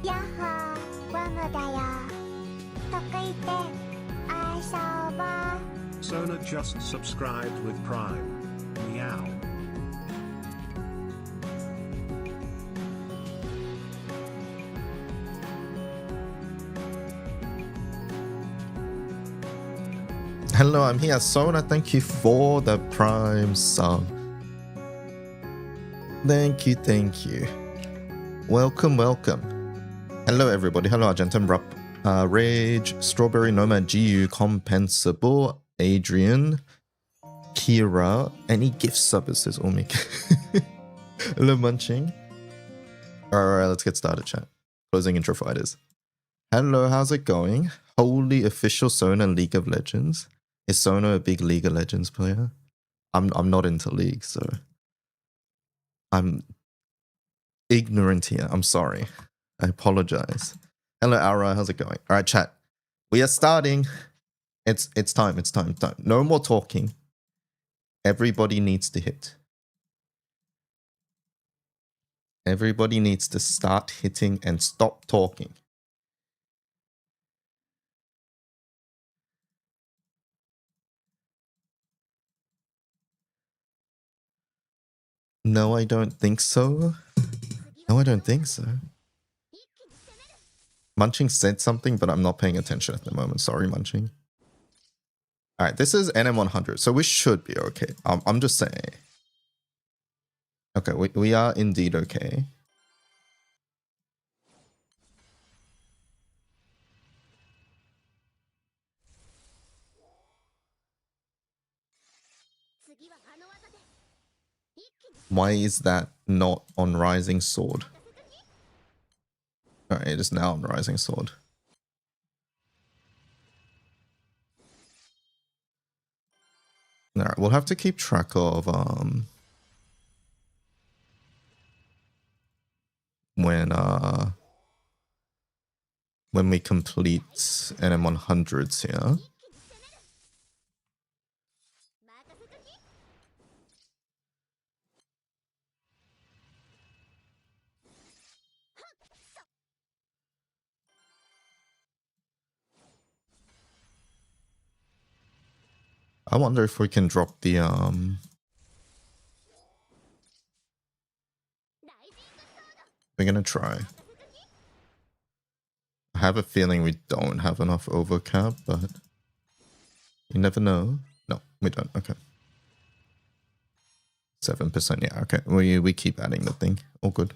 やっほー、ワムだよ。得意って愛しゃおば。 Sona just subscribed with Prime. Meow. Hello, I'm here. Sona, thank you for the Prime sub. Thank you. Welcome. Hello, everybody. Hello, Argentum Rup, Rage, Strawberry, Nomad, GU, Compensable, Adrian, Kira. Any gift services, Omik. Hello, Munching. Alright, let's get started, chat. Closing intro fighters. Hello, how's it going? Holy official Sona League of Legends. Is Sona a big League of Legends player? I'm not into League, so I'm ignorant here. I'm sorry. I apologize. Hello, Aura. How's it going? All right, chat. We are starting. It's time. No more talking. Everybody needs to hit. Everybody needs to start hitting and stop talking. No, I don't think so. Munching said something, but I'm not paying attention at the moment. Sorry, Munching. All right, this is NM100, so we should be okay. I'm just saying. Okay, we are indeed okay. Why is that not on Rising Sword? Alright, it is now on Rising Sword. Alright, we'll have to keep track of when we complete NM100s here. I wonder if we can drop the we're gonna try. I have a feeling we don't have enough overcap, but you never know. No, we don't. Okay. 7%, yeah, okay. We keep adding the thing. All good.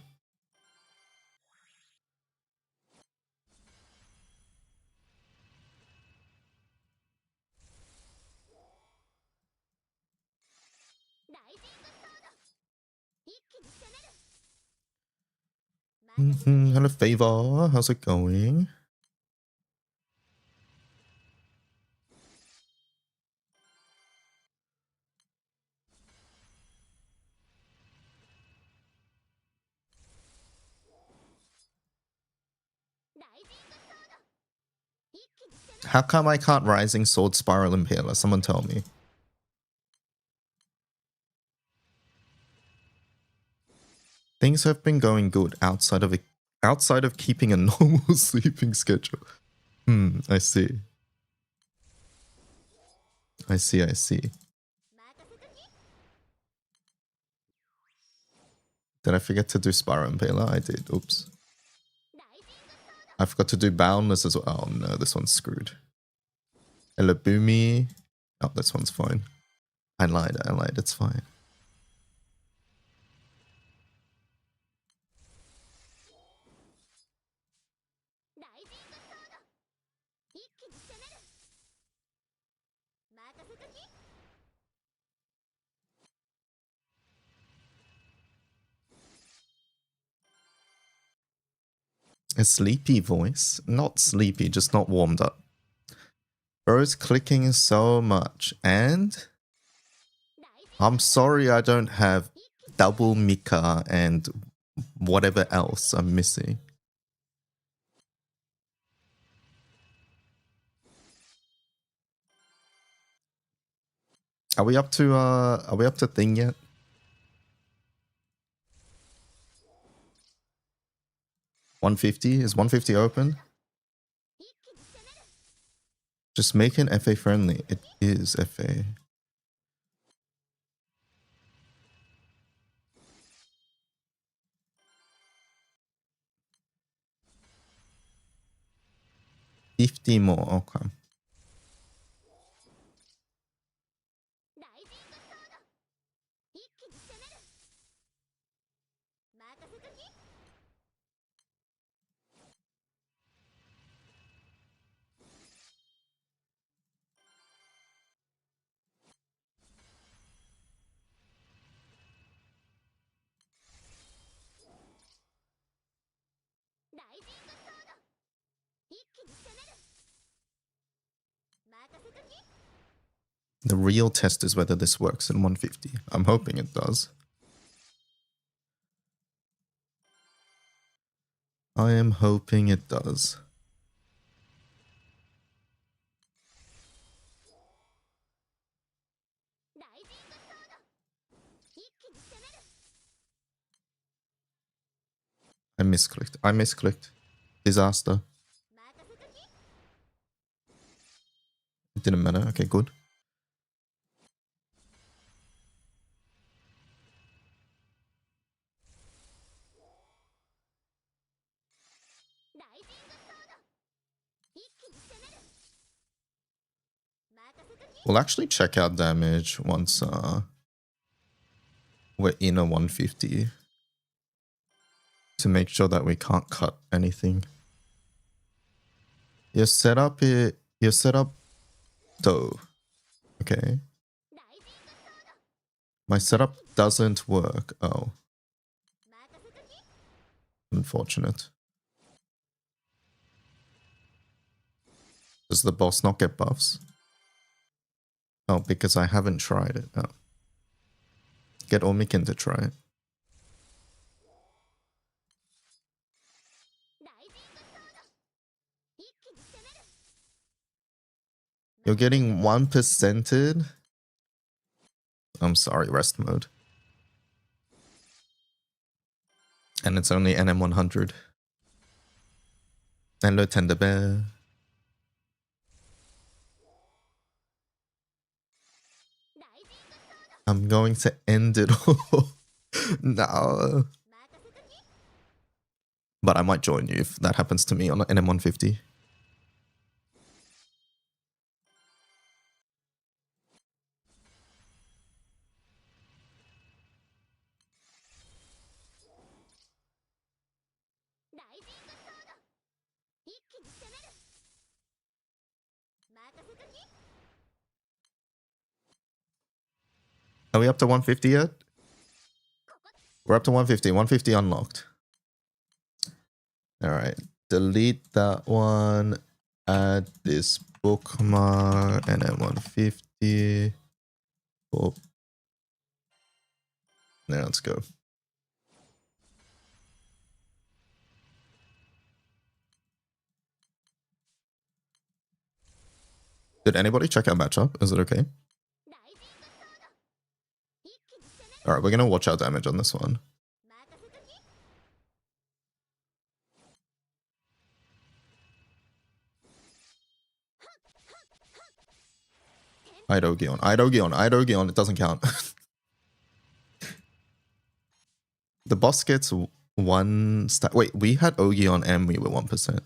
Hello, Favor. How's it going? How come I can't Rising Sword Spiral Impaler? Someone tell me. Things have been going good outside of keeping a normal sleeping schedule. I see. I see. Did I forget to do Spiral Impaler? I did. Oops. I forgot to do Boundless as well. Oh no, this one's screwed. Hello, Boomy. Oh, this one's fine. I lied. It's fine. A sleepy voice? Not sleepy, just not warmed up. Bro's clicking so much, and I'm sorry I don't have double Mika and whatever else I'm missing. Are we up to thing yet? 150? Is 150 open? Just make it FA friendly. It is FA. $50 more, okay. The real test is whether this works in 150. I'm hoping it does. I am hoping it does. I misclicked. I misclicked. Disaster. It didn't matter. Okay, good. We'll actually check out damage once we're in a 150 to make sure that we can't cut anything. Your setup though. Okay. My setup doesn't work. Oh. Unfortunate. Does the boss not get buffs? Oh, because I haven't tried it. Oh. Get Omikin to try it. You're getting 1%ed? I'm sorry, rest mode. And it's only NM100. Hello, Tender Bear. I'm going to end it all. No. But I might join you if that happens to me on NM150. Are we up to 150 yet? We're up to 150. 150 unlocked. Alright. Delete that one. Add this bookmark. And then 150. Oh. Now let's go. Did anybody check out matchup? Is it okay? Alright, we're gonna watch our damage on this one. Idogion, Idogion, Idogion, it doesn't count. The boss gets 1 stat. Wait, we had Ogion and we were 1%.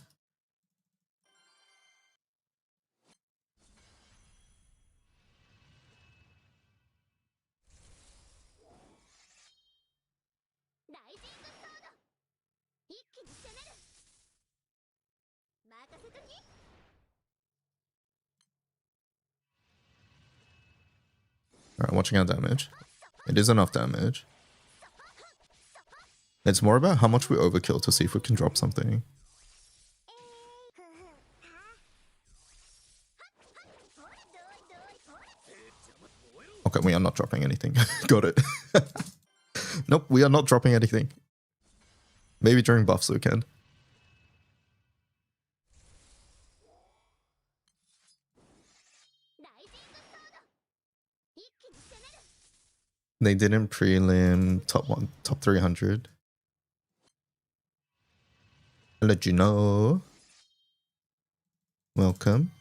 Alright, watching our damage. It is enough damage. It's more about how much we overkill to see if we can drop something. Okay, we are not dropping anything. Got it. Nope, we are not dropping anything. Maybe during buffs we can. They didn't prelim top 300. Hello, Juno. Welcome.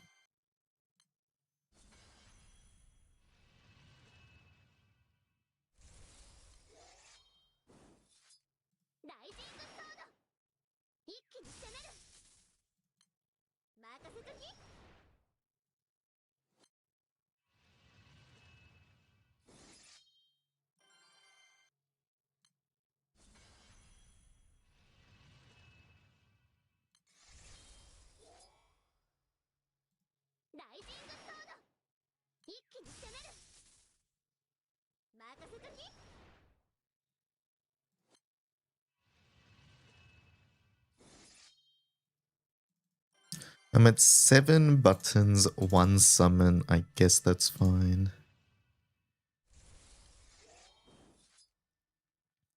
I'm at 7 buttons, 1 summon. I guess that's fine.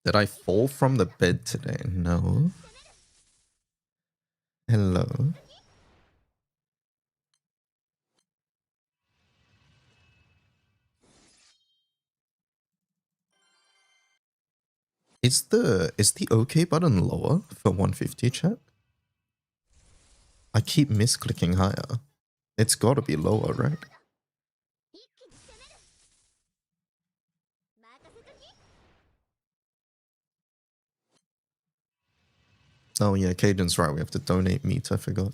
Did I fall from the bed today? No. Hello. Is the OK button lower for 150 chat? I keep misclicking higher. It's gotta be lower, right? Oh yeah, Caden's right. We have to donate meat. I forgot.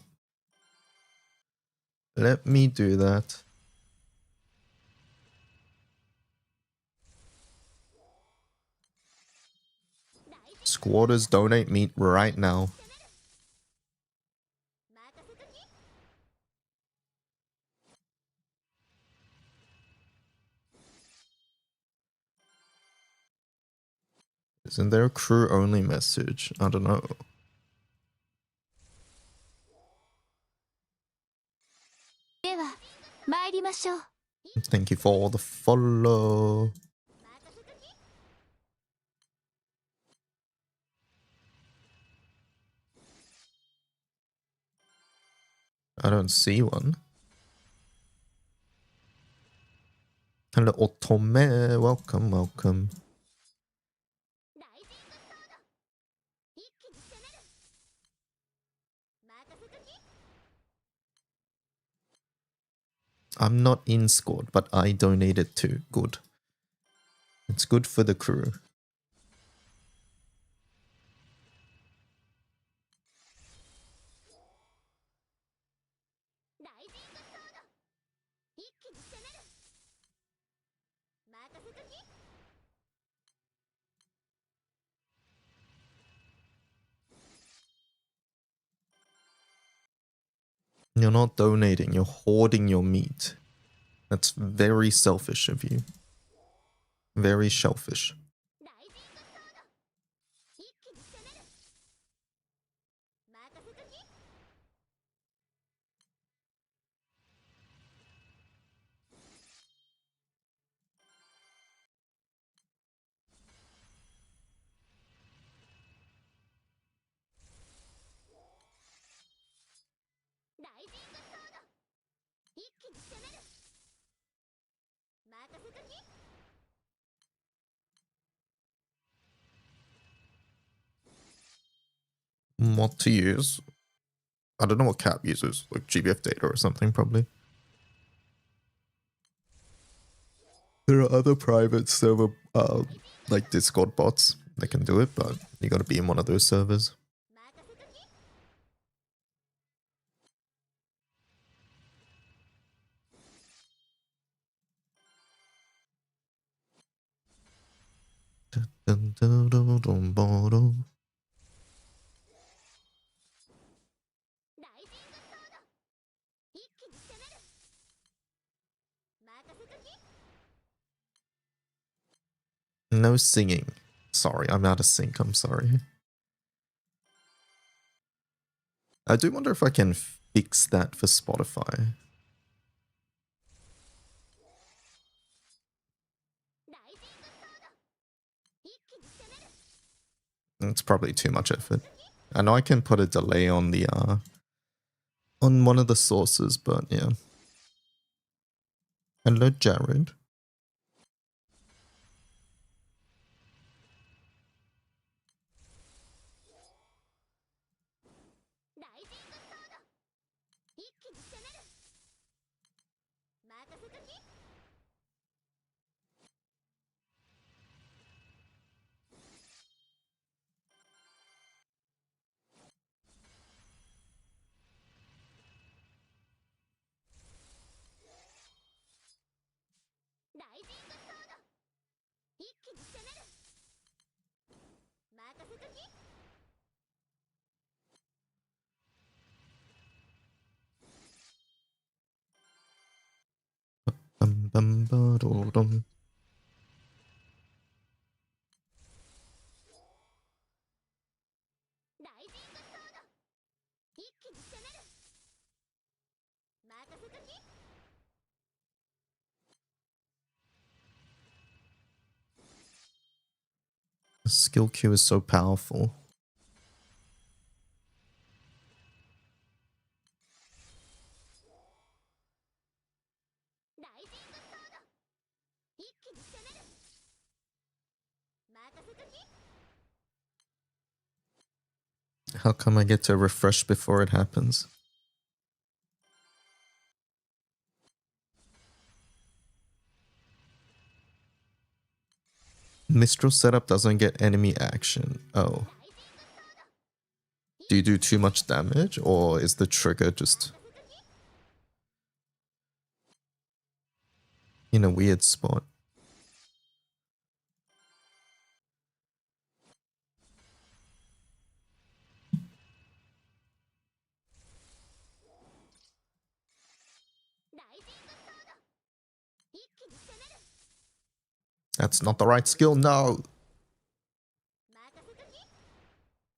Let me do that. Squatters, donate meat right now. Isn't there a crew only message? I don't know. Thank you for the follow. I don't see one. Hello, Otome. Welcome, welcome. I'm not in squad, but I donated too. Good. It's good for the crew. You're not donating, you're hoarding your meat. That's very selfish of you. Very shellfish. What to use? I don't know what Cap uses, like GBF data or something, probably. There are other private server, like Discord bots that can do it, but you gotta be in one of those servers. No singing. Sorry, I'm out of sync. I'm sorry. I do wonder if I can fix that for Spotify. It's probably too much effort. I know I can put a delay on the on one of the sources, but yeah. Hello, Jared. bum, ba, do, dum. The skill queue is so powerful. How come I get to refresh before it happens? Mistral setup doesn't get enemy action. Oh. Do you do too much damage, or is the trigger just in a weird spot? That's not the right skill, no!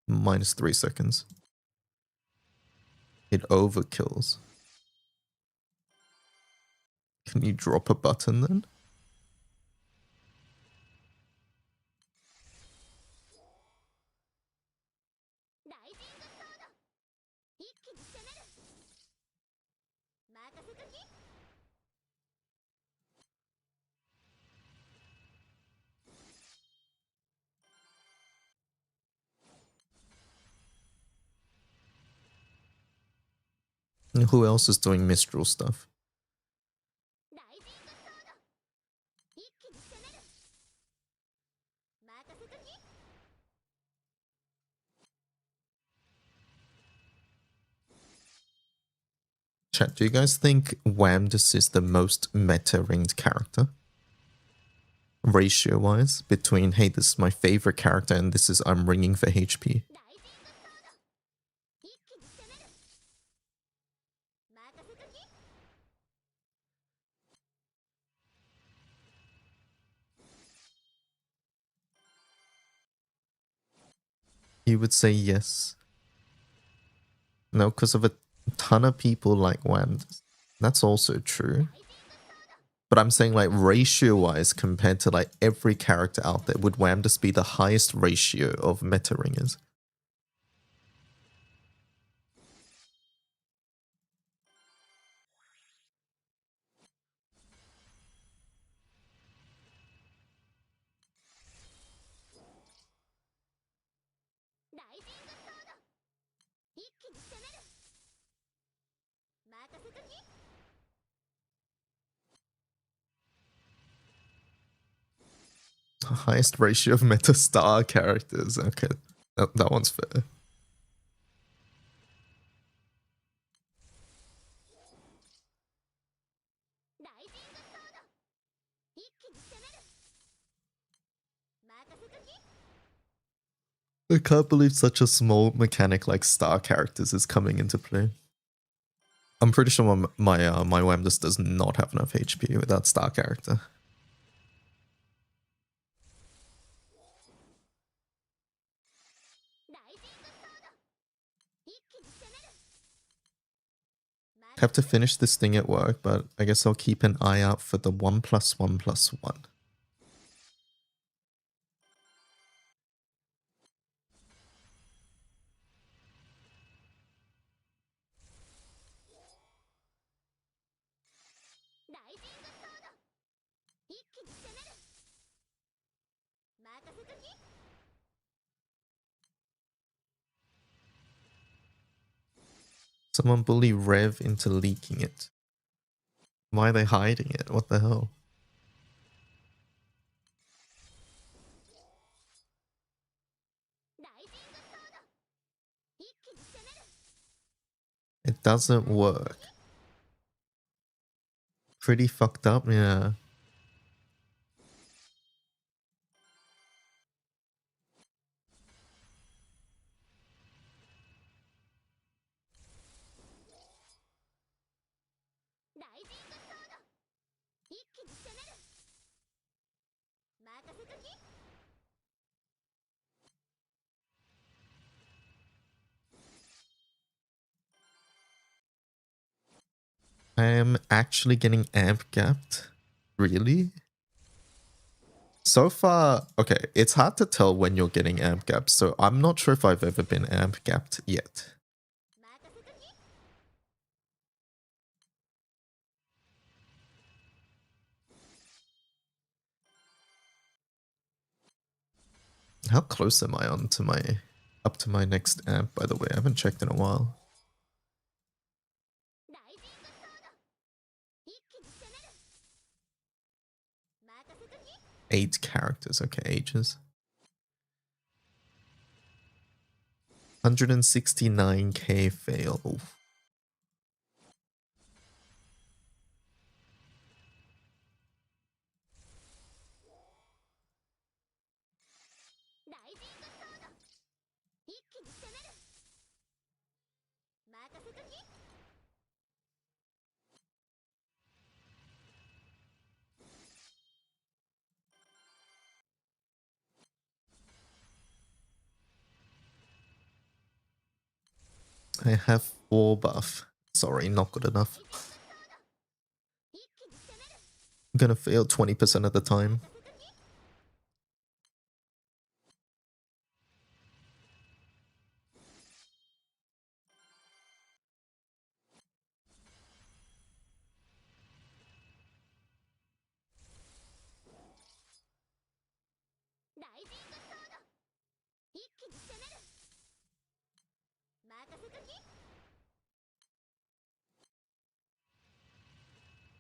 Minus 3 seconds. It overkills. Can you drop a button then? Who else is doing Mistral stuff? Chat, do you guys think Wamdus is the most meta-ringed character? Ratio-wise, between, hey, this is my favorite character and this is I'm ringing for HP. You would say yes. No, because of a ton of people like Wamdus. That's also true. But I'm saying like ratio-wise compared to like every character out there, would Wamdus be the highest ratio of meta ringers? Highest ratio of meta star characters. Okay, that one's fair. I can't believe such a small mechanic like star characters is coming into play. I'm pretty sure my Wamdus does not have enough HP without star character. Have to finish this thing at work, but I guess I'll keep an eye out for the 1+1+1. Someone bully Rev into leaking it. Why are they hiding it? What the hell? It doesn't work. Pretty fucked up, yeah. I am actually getting amp gapped. Really? So far, okay, it's hard to tell when you're getting amp gapped, so I'm not sure if I've ever been amp gapped yet. How close am I on to my up to my next amp, by the way? I haven't checked in a while. 8 characters, okay, ages. 169k fail. Oof. I have 4 buff. Sorry, not good enough. I'm gonna fail 20% of the time.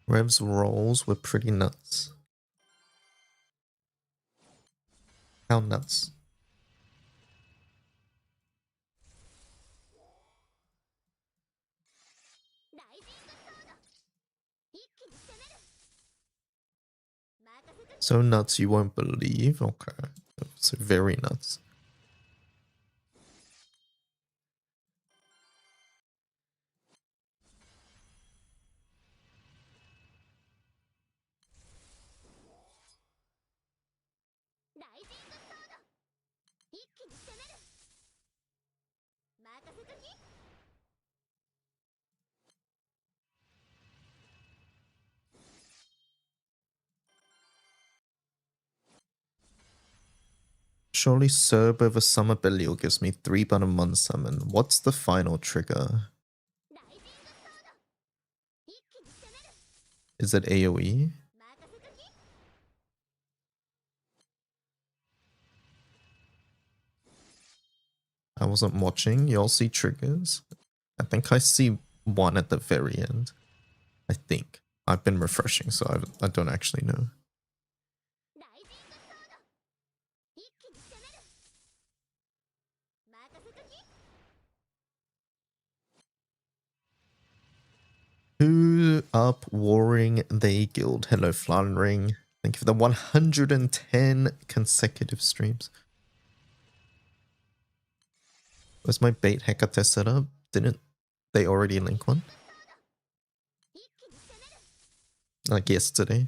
Rev's rolls were pretty nuts. How nuts? So nuts you won't believe? Okay. So very nuts. Surely Serb over Summer Belial gives me 3 bottom 1 summon. What's the final trigger? Is it AoE? I wasn't watching. Y'all see triggers? I think I see one at the very end. I think. I've been refreshing, so I don't actually know. Who up warring they guild? Hello, Flandering. Thank you for the 110 consecutive streams. Was my bait Hecate set up? Didn't they already link one? Like yesterday?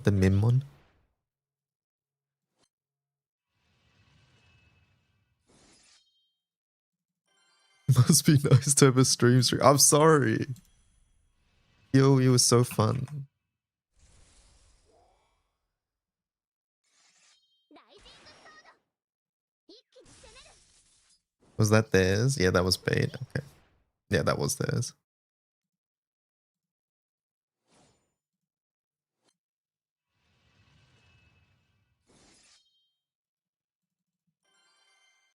The Mim one? Must be nice to have a stream. I'm sorry. Yo, it was so fun. Was that theirs? Yeah, that was bait. Okay. Yeah, that was theirs.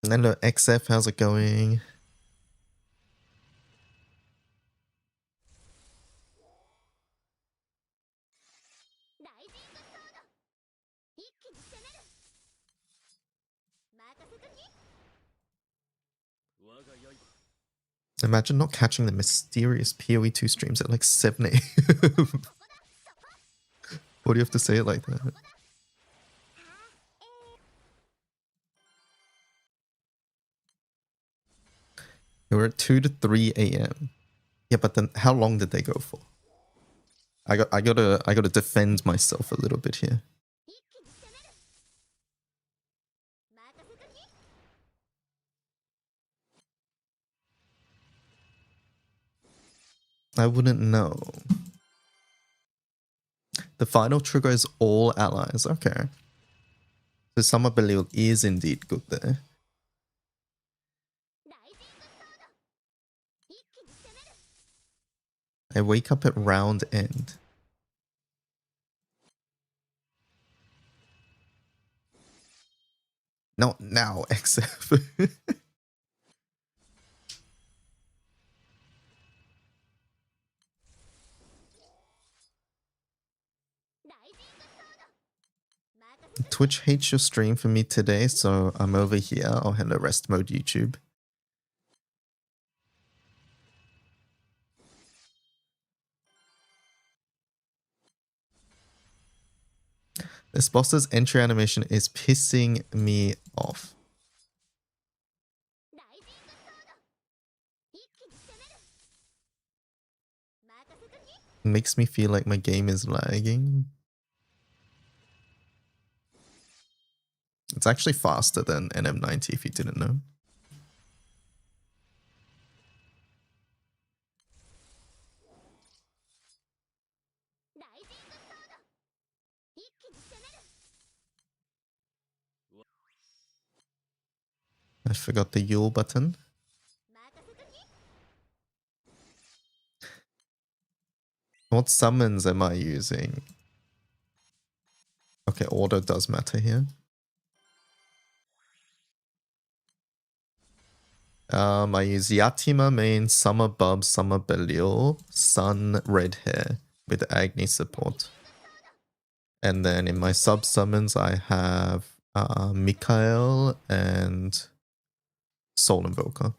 Hello, XF, how's it going? Imagine not catching the mysterious PoE2 streams at like 7 a.m. What do you have to say it like that? They were at 2 to 3 a.m. Yeah, but then how long did they go for? I gotta defend myself a little bit here. I wouldn't know. The final trigger is all allies. Okay. So Summer Belial is indeed good there. I wake up at round end. Not now, XF. Twitch hates your stream for me today, so I'm over here. Oh, hello, rest mode YouTube. This boss's entry animation is pissing me off. It makes me feel like my game is lagging. It's actually faster than NM90 if you didn't know. I forgot the Yule button. What summons am I using? Okay, order does matter here. I use Yatima main, Summer Bub, Summer Belial, Sun Red Hair with Agni support. And then in my sub summons I have Mikael and Soul Invoker.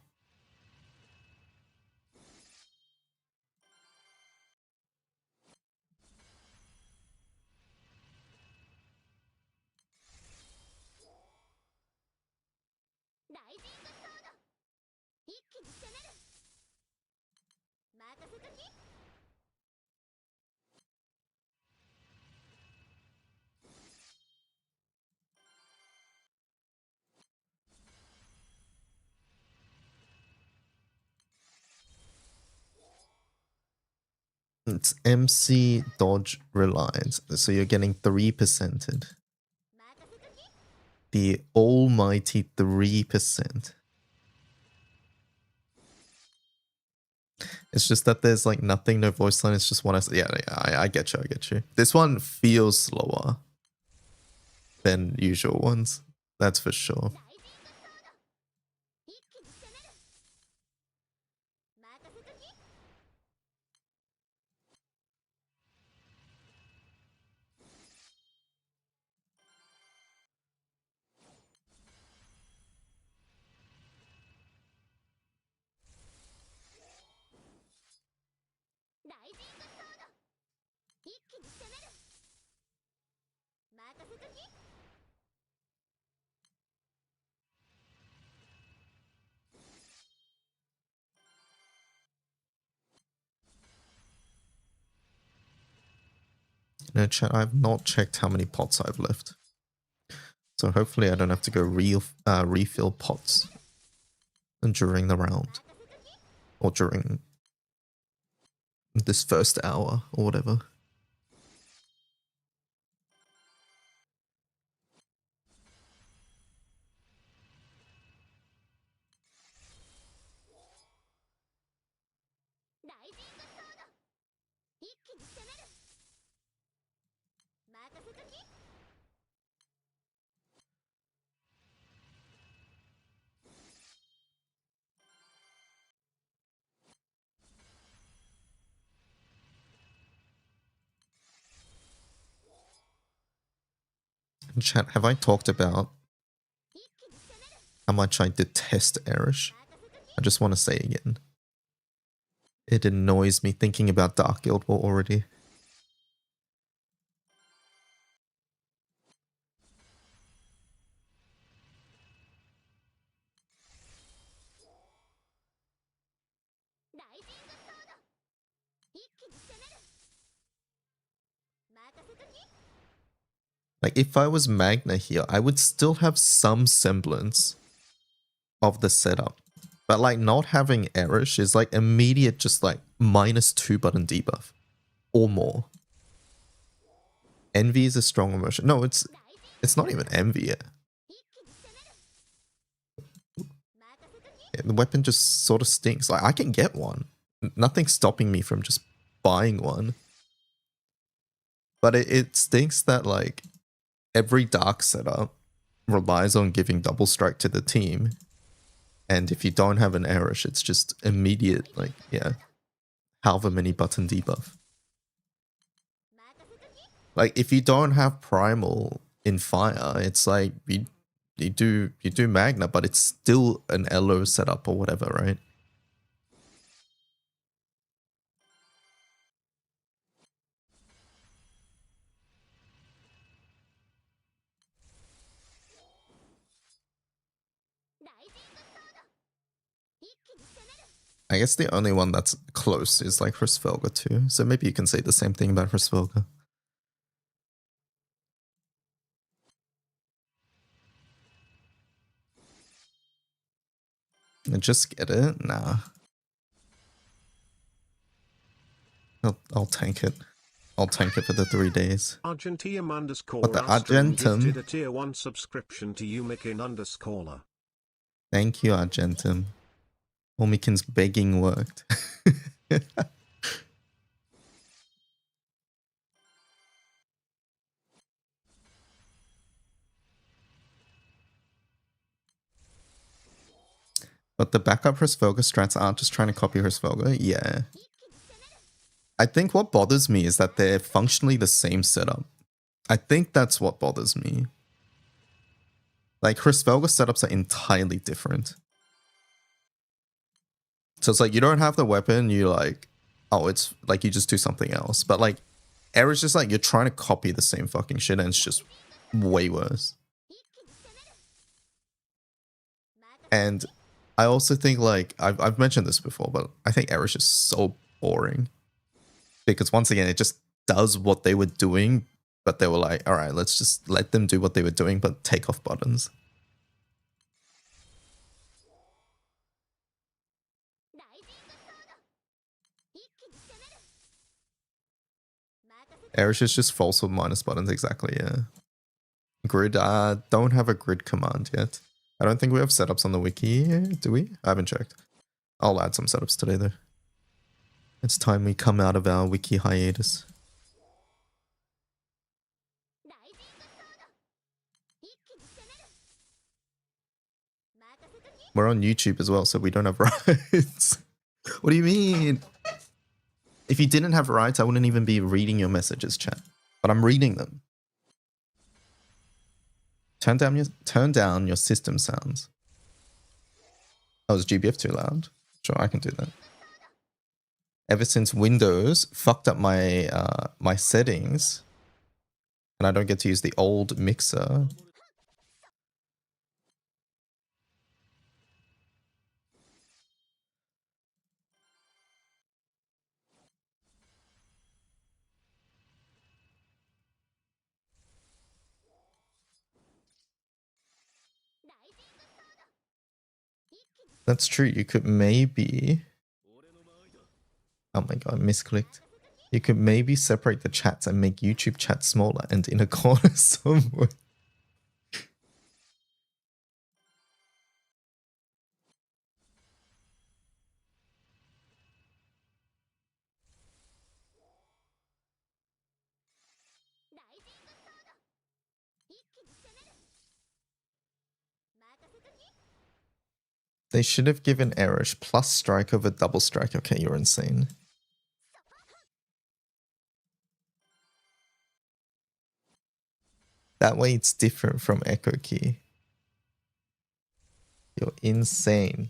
It's MC Dodge Reliance, so you're getting 3%. The almighty 3%. It's just that there's like nothing, no voice line. It's just one. Yeah, I get you. I get you. This one feels slower than usual ones. That's for sure. No chat, I've not checked how many pots I've left. So hopefully I don't have to go refill pots during the round. Or during this first hour or whatever. Chat, have I talked about how much I detest Erish? I just want to say again. It annoys me thinking about Dark Guild War already. Like, if I was Magna here, I would still have some semblance of the setup. But, like, not having Erish is, like, immediate just, like, -2 button debuff. Or more. Envy is a strong emotion. No, it's not even envy yet. The weapon just sort of stinks. Like, I can get one. Nothing's stopping me from just buying one. But it stinks that, like, every dark setup relies on giving double strike to the team. And if you don't have an Erish, it's just immediate, like, yeah, however many button debuff. Like, if you don't have Primal in Fire, it's like, you do Magna, but it's still an Elo setup or whatever, right? I guess the only one that's close is like Hrisvelga too, so maybe you can say the same thing about Hrisvelga. Just get it? Nah. I'll tank it. I'll tank it for the 3 days. Argentium underscore What the Aston Argentum? gifted a tier 1 subscription to Yumikin underscorer. Thank you, Argentum. Omikin's begging worked. But the backup Hrisvelga strats aren't just trying to copy Hrisvelga? Yeah. I think what bothers me is that they're functionally the same setup. I think that's what bothers me. Like, Hrisvelga setups are entirely different. So it's like, you don't have the weapon, you like, oh, it's like you just do something else. But like, Eric's just like, you're trying to copy the same fucking shit and it's just way worse. And I also think, like, I've mentioned this before, but I think Eric's just so boring. Because once again, it just does what they were doing, but they were like, all right, let's just let them do what they were doing, but take off buttons. Erish is just false with minus buttons, exactly, yeah. Grid, don't have a grid command yet. I don't think we have setups on the wiki, do we? I haven't checked. I'll add some setups today though. It's time we come out of our wiki hiatus. We're on YouTube as well, so we don't have rights. What do you mean? If you didn't have rights, I wouldn't even be reading your messages, chat. But I'm reading them. Turn down your system sounds. Oh, is GBF too loud? Sure, I can do that. Ever since Windows fucked up my my settings, and I don't get to use the old mixer. That's true. You could maybe... Oh my god, misclicked. You could maybe separate the chats and make YouTube chat smaller and in a corner somewhere. They should have given Erish plus strike over double strike. Okay, you're insane. That way it's different from Echo Key. You're insane.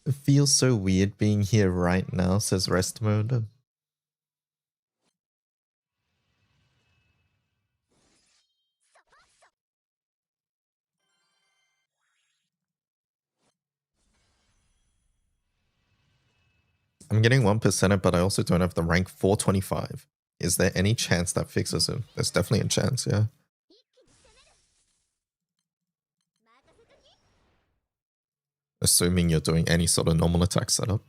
It feels so weird being here right now, says Rest Mode. I'm getting 1%, but I also don't have the rank 425. Is there any chance that fixes it? There's definitely a chance, yeah. Assuming you're doing any sort of normal attack setup.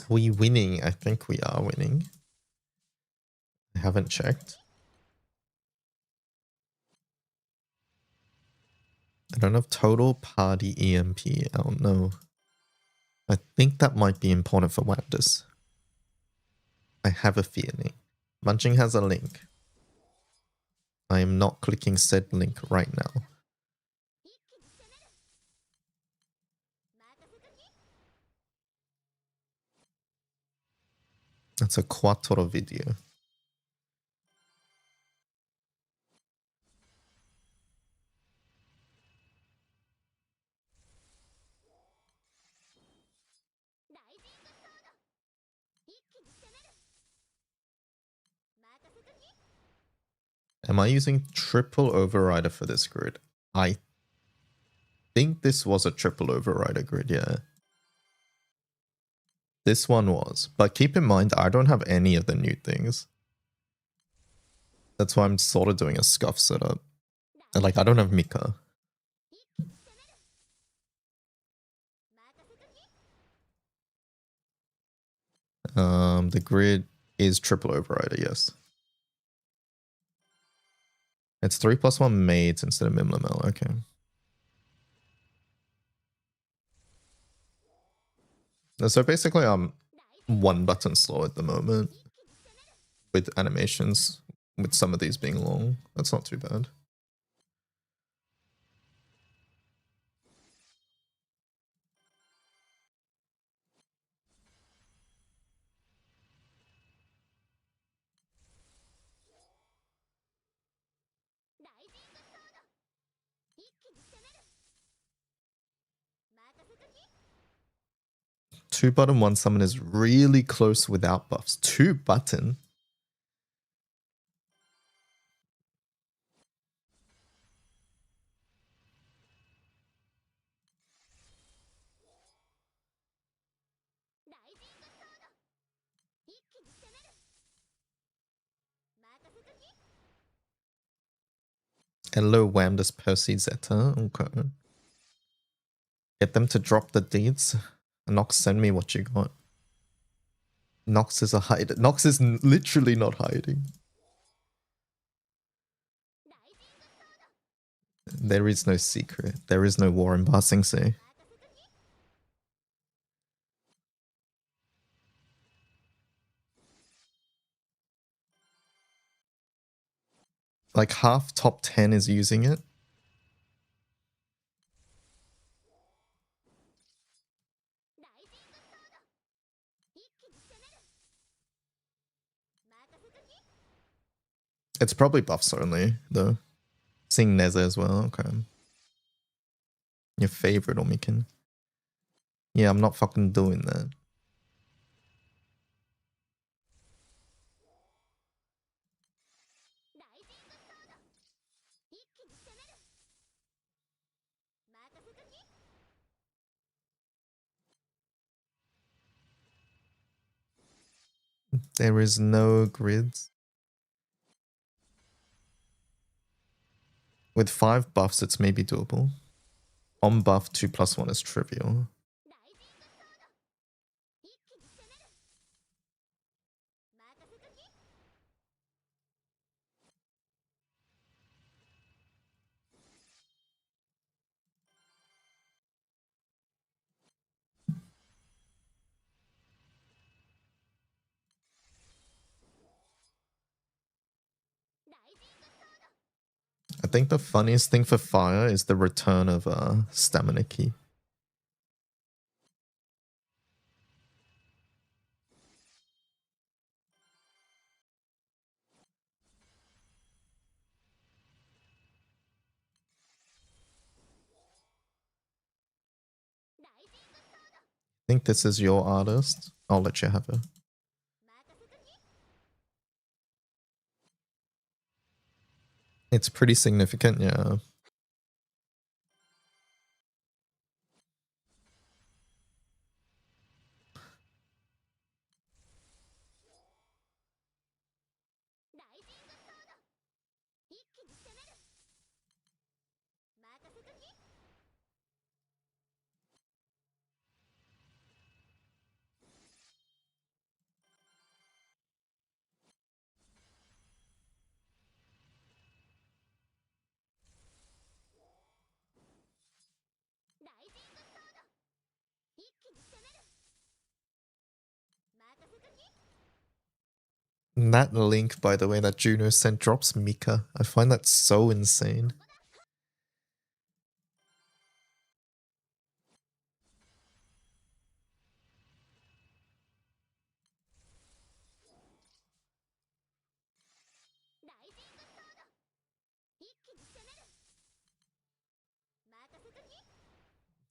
Are we winning? I think we are winning. I haven't checked. I don't have total party EMP. I don't know. I think that might be important for Wanders. I have a feeling. Munching has a link. I am not clicking said link right now. It's a quattro video. Am I using triple overrider for this grid? I think this was a triple overrider grid, yeah. This one was. But keep in mind, I don't have any of the new things. That's why I'm sort of doing a scuff setup. And like, I don't have Mika. The grid is triple overrider, yes. It's 3+1 maids instead of Mimlamel, okay. So basically I'm one button slow at the moment. With animations, with some of these being long. That's not too bad. Two button, one summon is really close without buffs. Two button? Hello, Wamdas Percy Zeta. Okay. Get them to drop the deeds. Nox, send me what you got. Nox is a hide. Nox is literally not hiding. There is no secret. There is no war in Ba Sing Se. Like half top 10 is using it. It's probably buffs only, though. Seeing Neza as well, okay. Your favorite Omikin. Yeah, I'm not fucking doing that. There is no grids. With 5 buffs, it's maybe doable. On buff, 2+1 is trivial. I think the funniest thing for fire is the return of stamina key. I think this is your artist. I'll let you have it. It's pretty significant, yeah. And that link, by the way, that Juno sent drops Mika. I find that so insane.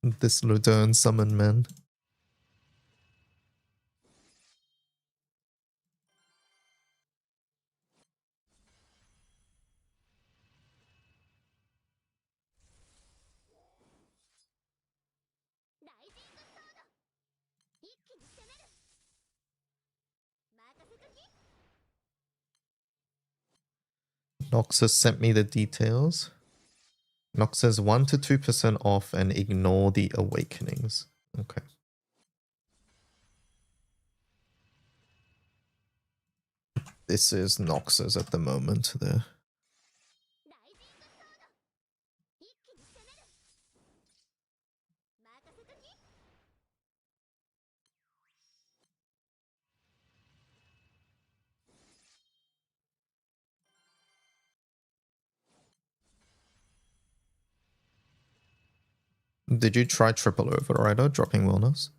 This Ludern summon, man. Noxus sent me the details. Nox says 1 to 2% off and ignore the awakenings. Okay. This is Noxus at the moment there. Did you try triple overrider dropping wellness?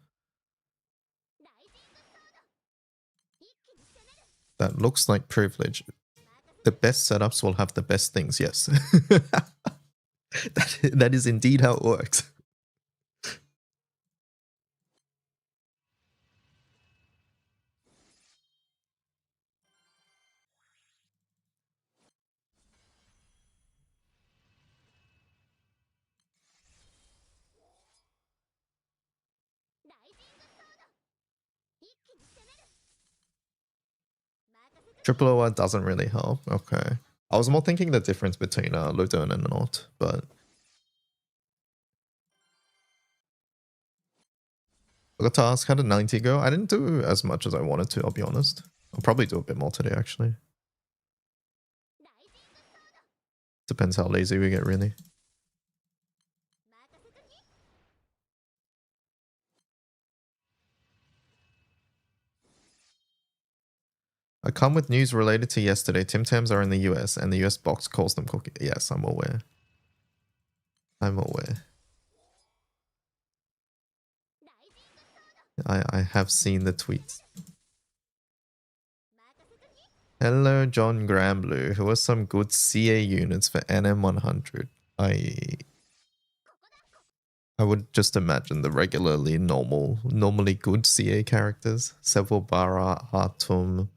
That looks like privilege. The best setups will have the best things, yes. that is indeed how it works. Triple OR doesn't really help. Okay. I was more thinking the difference between Ludern and not, but I got to ask, how did 90 go? I didn't do as much as I wanted to, I'll be honest. I'll probably do a bit more today, actually. Depends how lazy we get, really. I come with news related to yesterday. Tim Tams are in the US and the US box calls them cookie. Yes, I'm aware. I'm aware. I have seen the tweets. Hello, John Gramblue. Who are some good CA units for NM100? I would just imagine the normally good CA characters. Sevobara, Artum.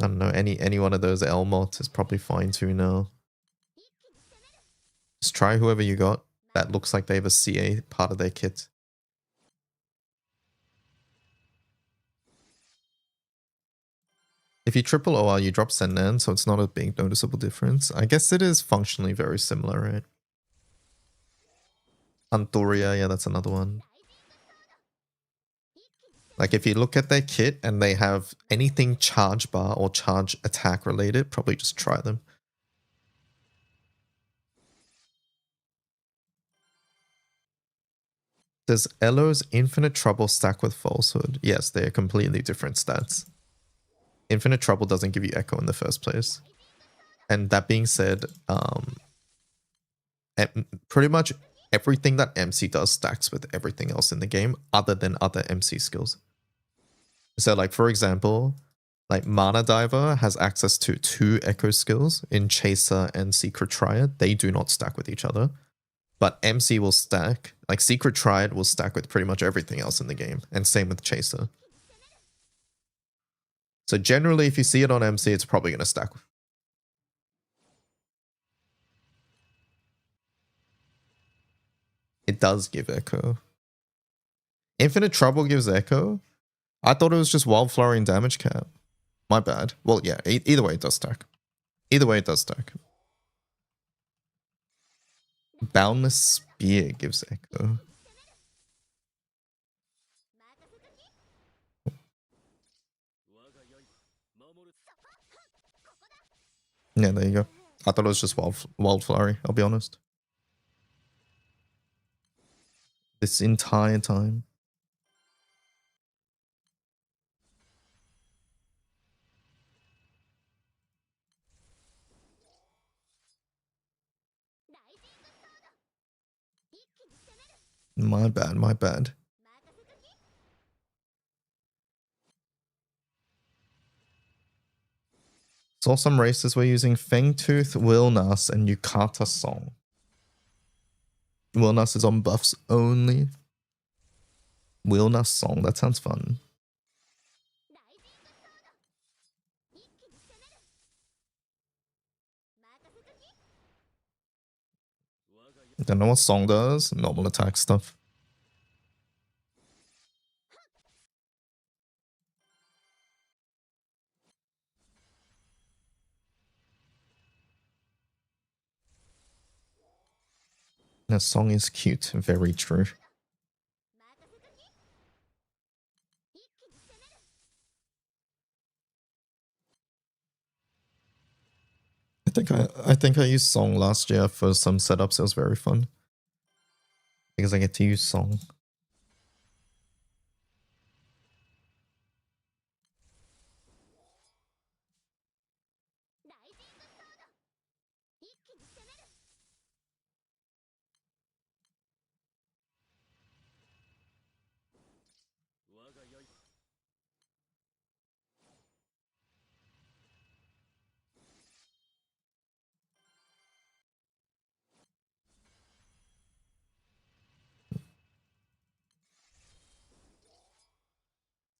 I don't know, any one of those Elmot is probably fine too now. Just try whoever you got. That looks like they have a CA part of their kit. If you triple OR, you drop Sennan, so it's not a big noticeable difference. I guess it is functionally very similar, right? Antoria, yeah, that's another one. Like, if you look at their kit and they have anything charge bar or charge attack related, probably just try them. Does Elo's Infinite Trouble stack with Falsehood? Yes, they are completely different stats. Infinite Trouble doesn't give you Echo in the first place. And that being said, pretty much everything that MC does stacks with everything else in the game other than other MC skills. So like, for example, like Mana Diver has access to 2 Echo skills in Chaser and Secret Triad. They do not stack with each other. But MC will stack, like Secret Triad will stack with pretty much everything else in the game. And same with Chaser. So generally, if you see it on MC, it's probably going to stack. It does give Echo. Infinite Trouble gives Echo? I thought it was just Wildflower and damage cap. My bad. Well, yeah, either way it does stack. Either way it does stack. Boundless Spear gives Echo. Yeah, there you go. I thought it was just Wildflower, I'll be honest. This entire time. My bad, my bad. Saw some races were using Fangtooth, Wilnas, and Yukata Song. Wilnas is on buffs only. Wilnas Song, that sounds fun. Don't know what Song does. Normal attack stuff. The Song is cute. Very true. I think I used Song last year for some setups. It was very fun because I get to use Song.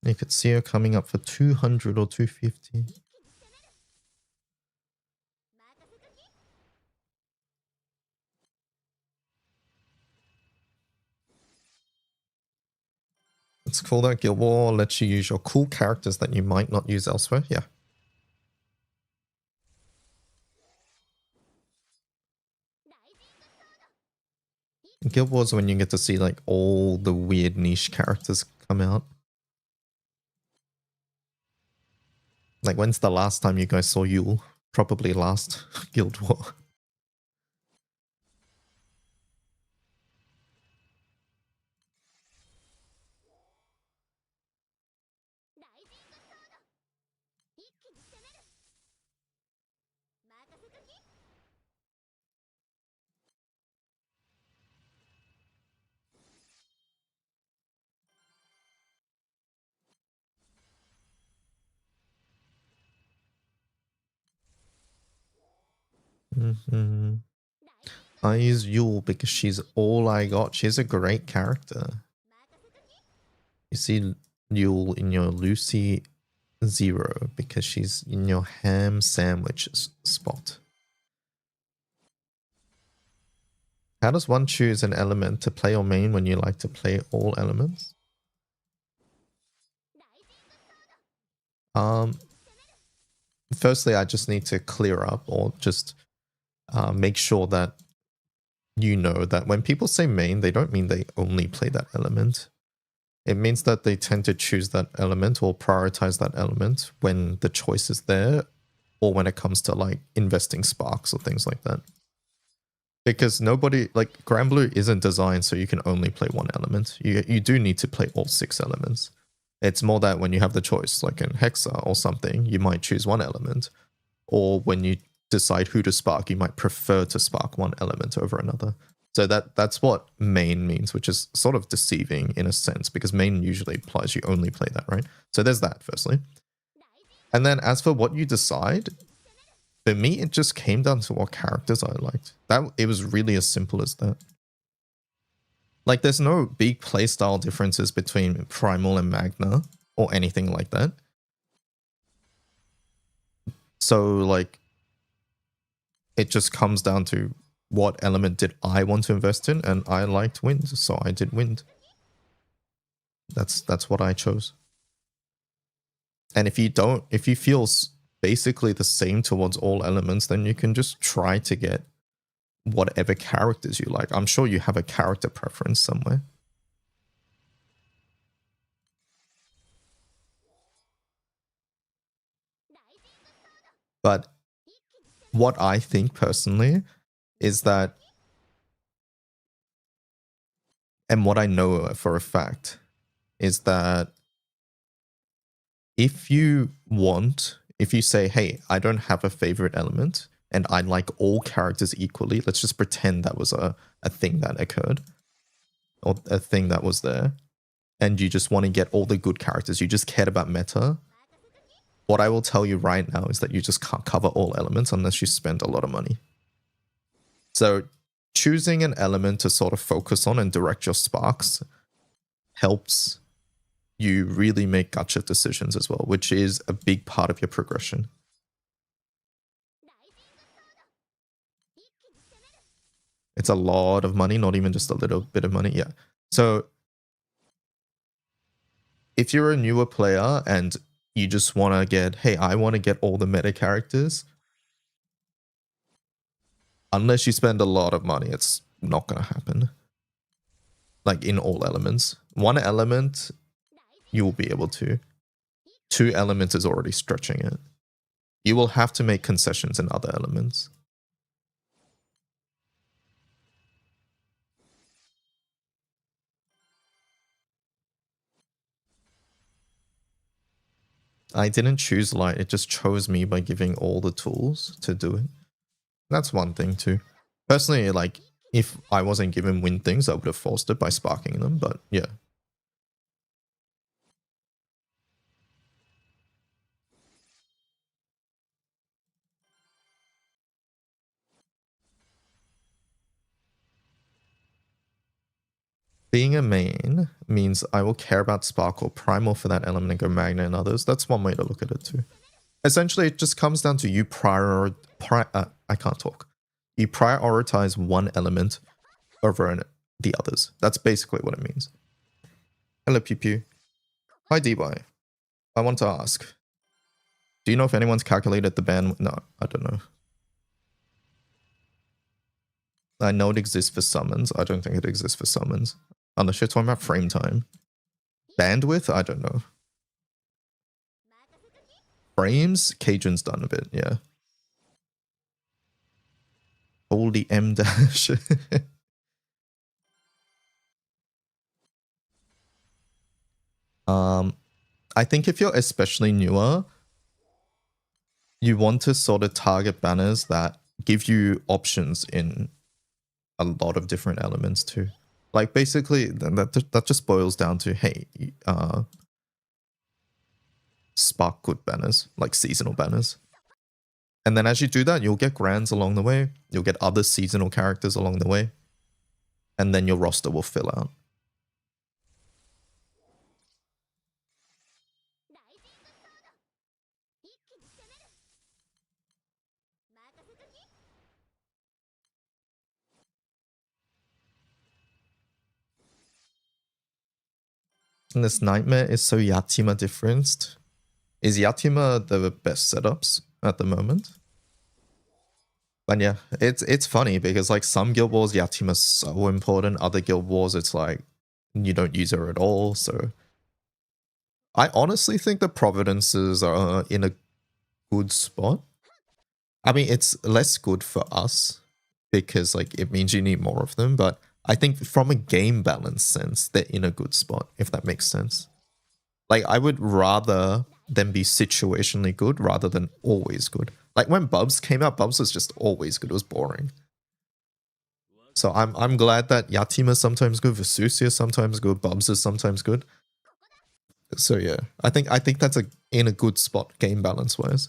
You could see her coming up for 200 or 250. It's cool that Guild War lets you use your cool characters that you might not use elsewhere. Yeah. Guild War is when you get to see like all the weird niche characters come out. Like, when's the last time you guys saw Yule? Probably last Guild War. I use Yule because she's all I got. She's a great character. You see Yule in your Lucy 0 because she's in your ham sandwich spot. How does one choose an element to play or main when you like to play all elements? Firstly, I just need to clear up or just make sure that you know that when people say main, they don't mean they only play that element. It means that they tend to choose that element or prioritize that element when the choice is there or when it comes to like investing sparks or things like that. Because nobody, like Granblue isn't designed so you can only play one element. You do need to play all 6 elements. It's more that when you have the choice, like in Hexa or something, you might choose one element. Or when you decide who to spark, you might prefer to spark one element over another. So that's what main means, which is sort of deceiving in a sense, because main usually implies you only play that, right? So there's that, firstly. And then as for what you decide, for me, it just came down to what characters I liked. It was really as simple as that. Like, there's no big playstyle differences between Primal and Magna or anything like that. So, like, it just comes down to what element did I want to invest in, and I liked wind, so I did wind. That's what I chose. And if you feel basically the same towards all elements, then you can just try to get whatever characters you like. I'm sure you have a character preference somewhere. But what I think personally is that, and what I know for a fact, is that if you say, hey, I don't have a favorite element and I like all characters equally, let's just pretend that was a thing that occurred or a thing that was there, and you just want to get all the good characters, you just cared about meta, what I will tell you right now is that you just can't cover all elements unless you spend a lot of money. So choosing an element to sort of focus on and direct your sparks helps you really make gacha decisions as well, which is a big part of your progression. It's a lot of money, not even just a little bit of money. Yeah. So if you're a newer player and you just want to get, hey, I want to get all the meta characters, unless you spend a lot of money, it's not going to happen. Like in all elements. One element, you will be able to. Two elements is already stretching it. You will have to make concessions in other elements. I didn't choose light, it just chose me by giving all the tools to do it. That's one thing too. Personally, like, if I wasn't given wind things, I would have forced it by sparking them, but yeah. Being a main means I will care about Sparkle Primal for that element and go Magna and others. That's one way to look at it too. Essentially, it just comes down to you I can't talk. You prioritize one element over the others. That's basically what it means. Hello, Pew Pew. Hi, DY. I want to ask, do you know if anyone's calculated the ban? No, I don't know. I know it exists for summons. I don't think it exists for summons. Unless you're talking about frame time. Bandwidth? I don't know. Frames? Cajun's done a bit, yeah. Holy M dash. I think if you're especially newer, you want to sort of target banners that give you options in a lot of different elements too. Like basically that just boils down to, hey, spark good banners, like seasonal banners. And then as you do that, you'll get grands along the way, you'll get other seasonal characters along the way, and then your roster will fill out. And this nightmare is so Yatima differenced. Is Yatima the best setups at the moment? But yeah, it's funny because like some guild wars Yatima's so important, other guild wars it's like you don't use her at all. So I honestly think the Providences are in a good spot. I mean, it's less good for us because like it means you need more of them, but I think from a game balance sense, they're in a good spot, if that makes sense. Like, I would rather them be situationally good rather than always good. Like when Bubs came out, Bubs was just always good. It was boring. So I'm glad that Yatima is sometimes good, Vesusia is sometimes good, Bubs is sometimes good. So yeah, I think that's in a good spot game balance wise.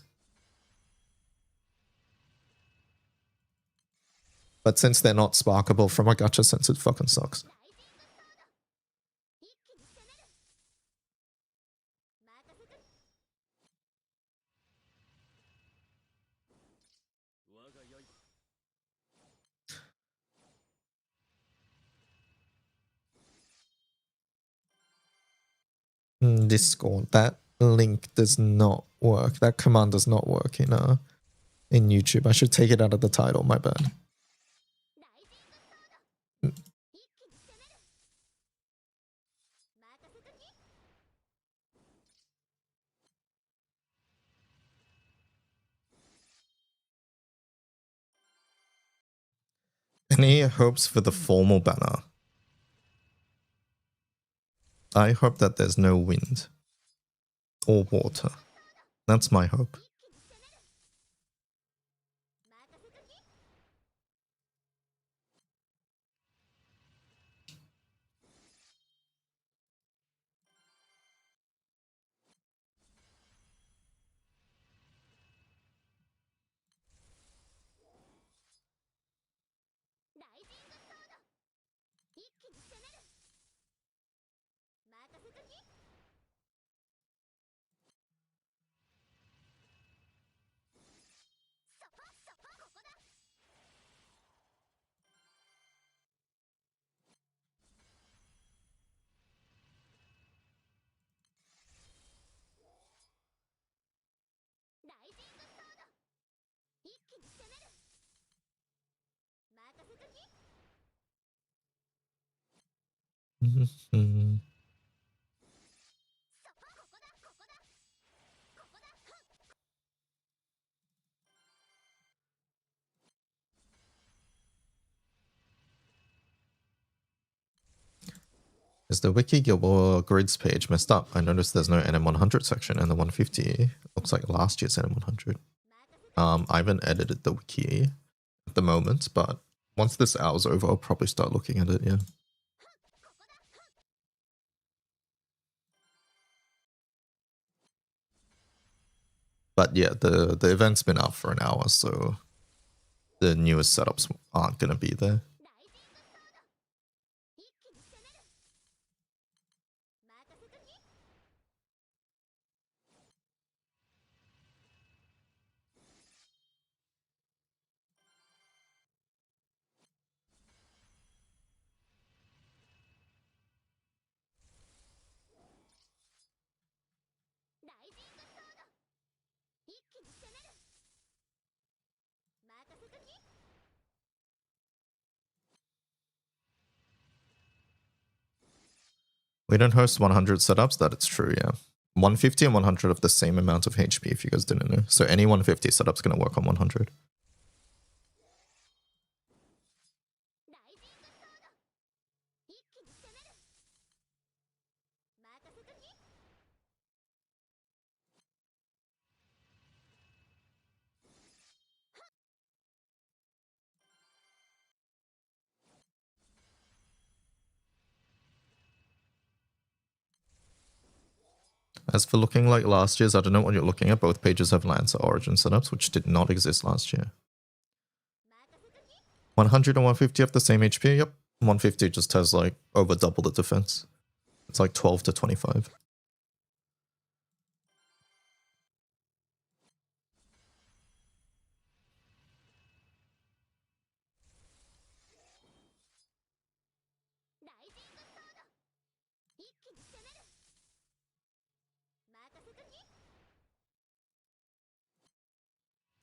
But since they're not sparkable from a gacha sense, it fucking sucks. Discord, that link does not work. That command does not work in YouTube. I should take it out of the title, my bad. Any hopes for the formal banner? I hope that there's no wind or water. That's my hope. Is the Wiki Gilboa grids page messed up? I noticed there's no NM100 section and the 150 looks like last year's NM100. I haven't edited the wiki at the moment, but once this hour's over, I'll probably start looking at it, yeah. But yeah, the event's been out for an hour, so the newest setups aren't going to be there. We don't host 100 setups, that it's true, yeah. 150 and 100 have the same amount of HP, if you guys didn't know. So any 150 setup's going to work on 100. As for looking like last year's, I don't know what you're looking at. Both pages have Lancer Origin setups, which did not exist last year. 100 and 150 have the same HP, yep. 150 just has like over double the defense. It's like 12 to 25.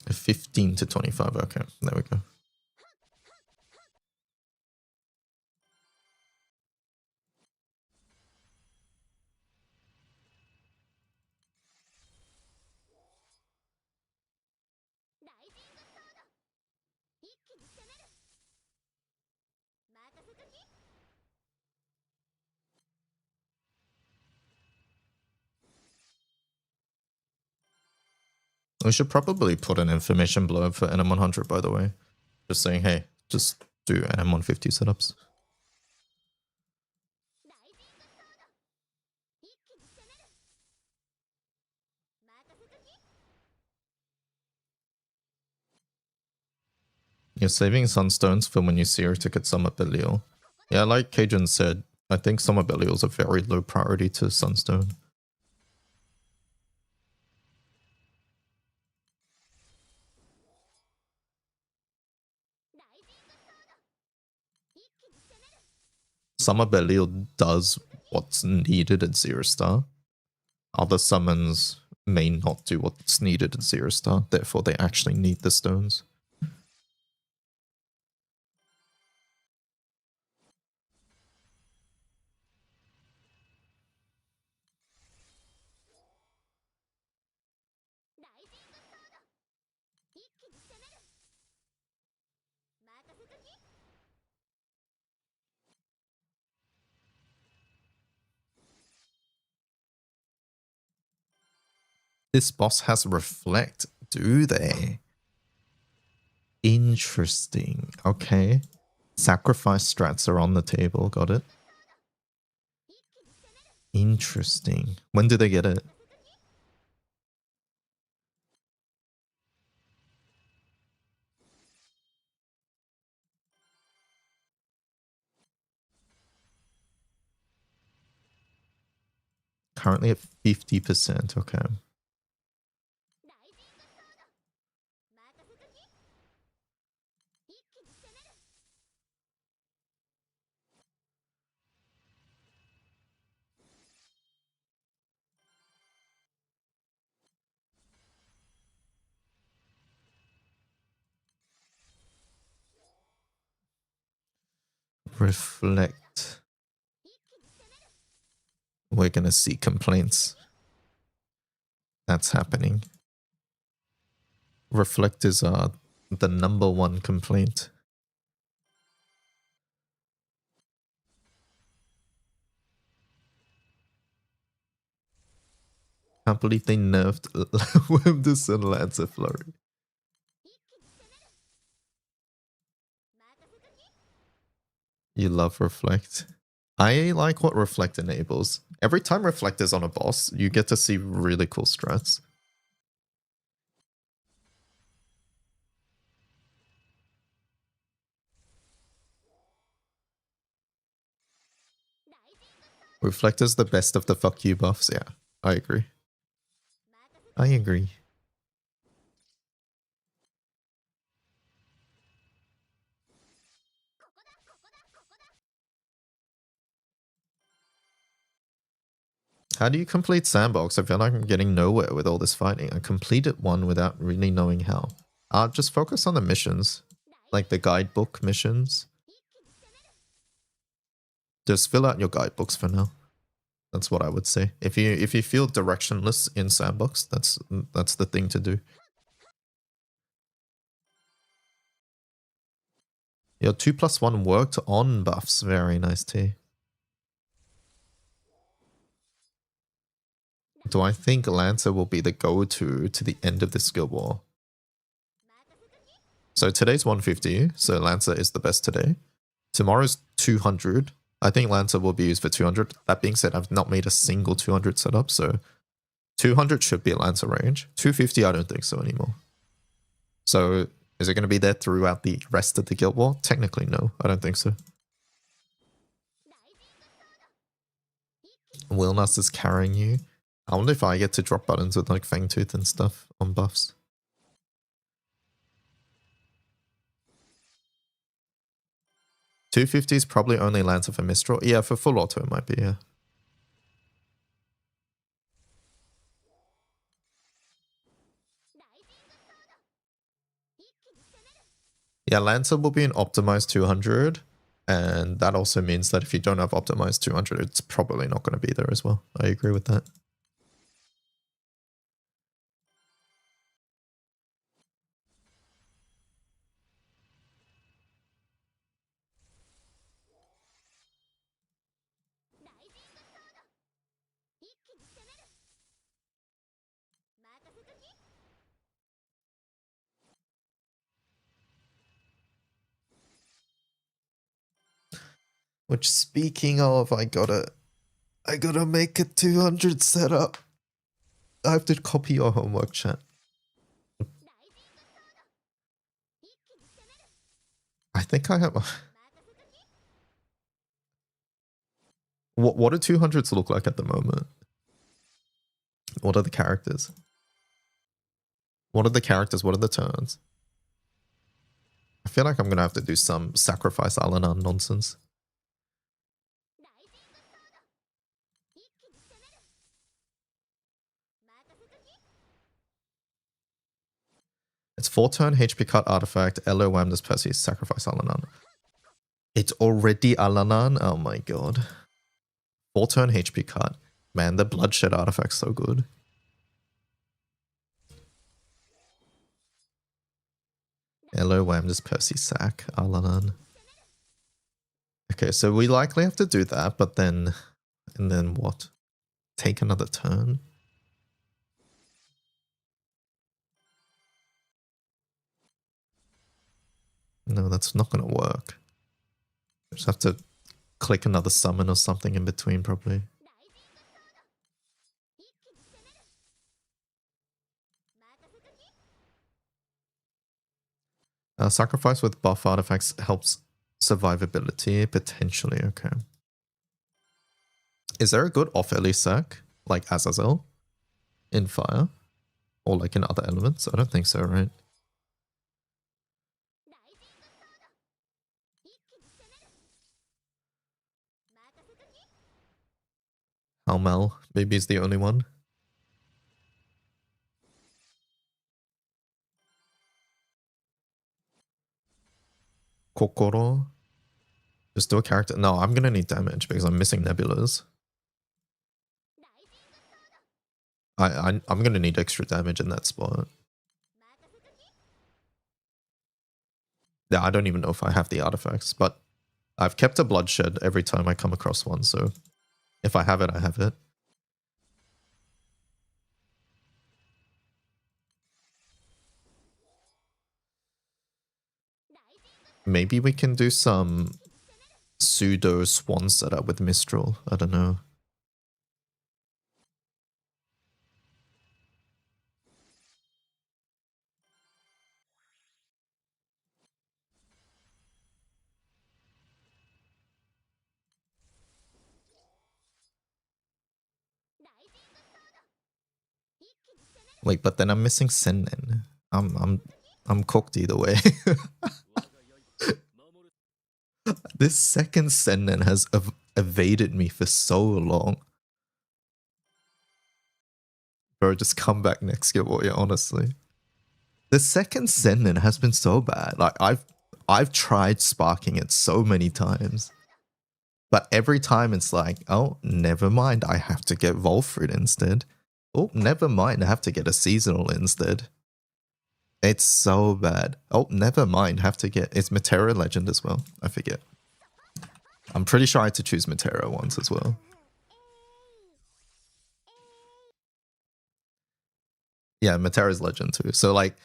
A 15 to 25, okay, there we go. We should probably put an information blurb for NM100, by the way. Just saying, hey, just do NM150 setups. You're saving Sunstones for when you see your ticket Summit Belial. Yeah, like Cajun said, I think Summit Belial is a very low priority to Sunstone. Summer Belial does what's needed at 0 star. Other summons may not do what's needed at 0 star, therefore they actually need the stones. This boss has Reflect, do they? Interesting. Okay. Sacrifice strats are on the table, got it. Interesting. When do they get it? Currently at 50%, okay. Reflect. We're gonna see complaints. That's happening. Reflect is the #1 complaint. Can't believe they nerfed Wimdus and Lancer Flurry. You love Reflect. I like what Reflect enables. Every time Reflect is on a boss, you get to see really cool strats. Reflect is the best of the fuck you buffs, yeah. I agree. I agree. How do you complete Sandbox? I feel like I'm getting nowhere with all this fighting. I completed one without really knowing how. Just focus on the missions. Like the guidebook missions. Just fill out your guidebooks for now. That's what I would say. If you feel directionless in Sandbox, that's the thing to do. Your 2+1 worked on buffs. Very nice, T. Do I think Lancer will be the go-to to the end of this Guild War? So today's 150, so Lancer is the best today. Tomorrow's 200. I think Lancer will be used for 200. That being said, I've not made a single 200 setup, so 200 should be a Lancer range. 250, I don't think so anymore. So is it going to be there throughout the rest of the Guild War? Technically, no. I don't think so. Wilnas is carrying you. I wonder if I get to drop buttons with like Fangtooth and stuff on buffs. $250 is probably only Lancer for Mistral. Yeah, for full auto it might be, yeah. Yeah, Lancer will be an optimized 200. And that also means that if you don't have optimized 200, it's probably not going to be there as well. I agree with that. Which, speaking of, I gotta make a 200 setup. I have to copy your homework, chat. I think I have. What do 200s look like at the moment? What are the characters? What are the characters? What are the turns? I feel like I'm gonna have to do some sacrifice Alanan nonsense. It's 4-turn HP cut artifact, LOM this Percy, sacrifice Alanan. It's already Alanan? Oh my god. 4-turn HP cut. Man, the bloodshed artifact's so good. LOM this Percy sack, Alanan. Okay, so we likely have to do that, but then... And then what? Take another turn? No, that's not gonna work. Just have to click another summon or something in between, probably. Sacrifice with buff artifacts helps survivability, potentially, okay. Is there a good off-Ellie sack, like Azazel, in fire? Or like in other elements? I don't think so, right? Halmel, maybe is the only one. Kokoro. Just do a character. No, I'm gonna need damage because I'm missing Nebulas. I'm gonna need extra damage in that spot. Yeah, I don't even know if I have the artifacts, but I've kept a bloodshed every time I come across one, so if I have it, I have it. Maybe we can do some pseudo swan setup with Mistral. I don't know. Wait, but then I'm missing Sennen. I'm cooked either way. This second Sennen has evaded me for so long. Bro, just come back next year, warrior, honestly. The second Sennen has been so bad. Like I've tried sparking it so many times. But every time it's like, oh, never mind, I have to get Volfrid instead. Oh, never mind, I have to get a seasonal instead. It's so bad. Oh, never mind, have to get... It's Metera Legend as well. I forget. I'm pretty sure I had to choose Metera once as well. Yeah, Metera's Legend too. So like,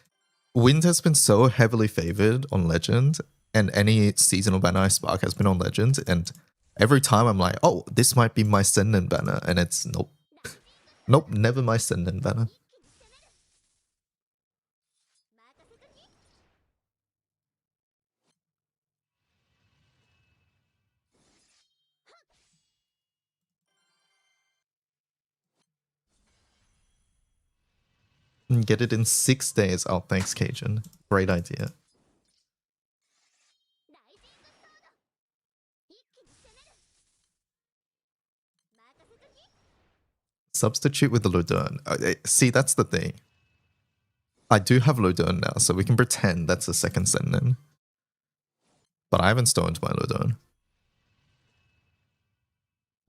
Wind has been so heavily favored on Legend, and any seasonal banner I spark has been on Legend, and every time I'm like, oh, this might be my Sennen banner, and it's nope. Nope, never my Sennen banner. Get it in 6 days. Oh, thanks, Cajun. Great idea. Substitute with the Ludern. See, that's the thing. I do have Ludern now, so we can pretend that's a second Sennen. But I haven't stoned my Ludern.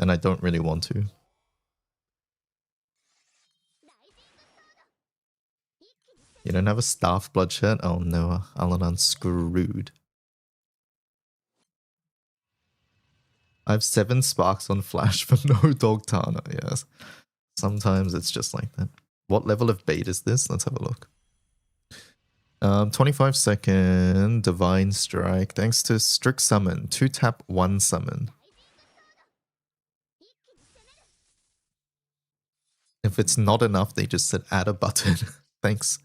And I don't really want to. You don't have a staff bloodshed? Oh no, Alanan's screwed. I have 7 sparks on flash for no Dogtana, yes. Sometimes it's just like that. What level of bait is this? Let's have a look. 25-second Divine Strike. Thanks to Strict Summon. 2 tap, 1 summon. If it's not enough, they just said add a button. Thanks.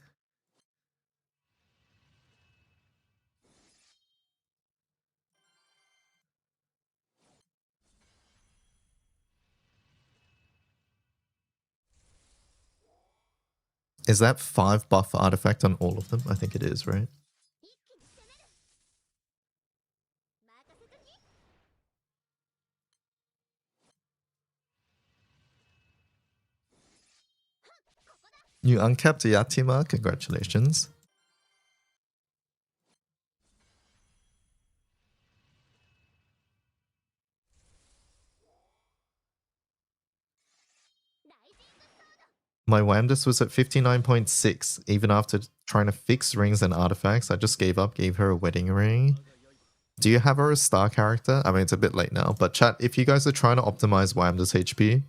Is that 5 buff artifact on all of them? I think it is, right? You uncapped Yatima, congratulations. My Wamdus was at 59.6. Even after trying to fix rings and artifacts, I just gave up, gave her a wedding ring. Do you have her as star character? I mean, it's a bit late now, but chat, if you guys are trying to optimize Wamdus HP,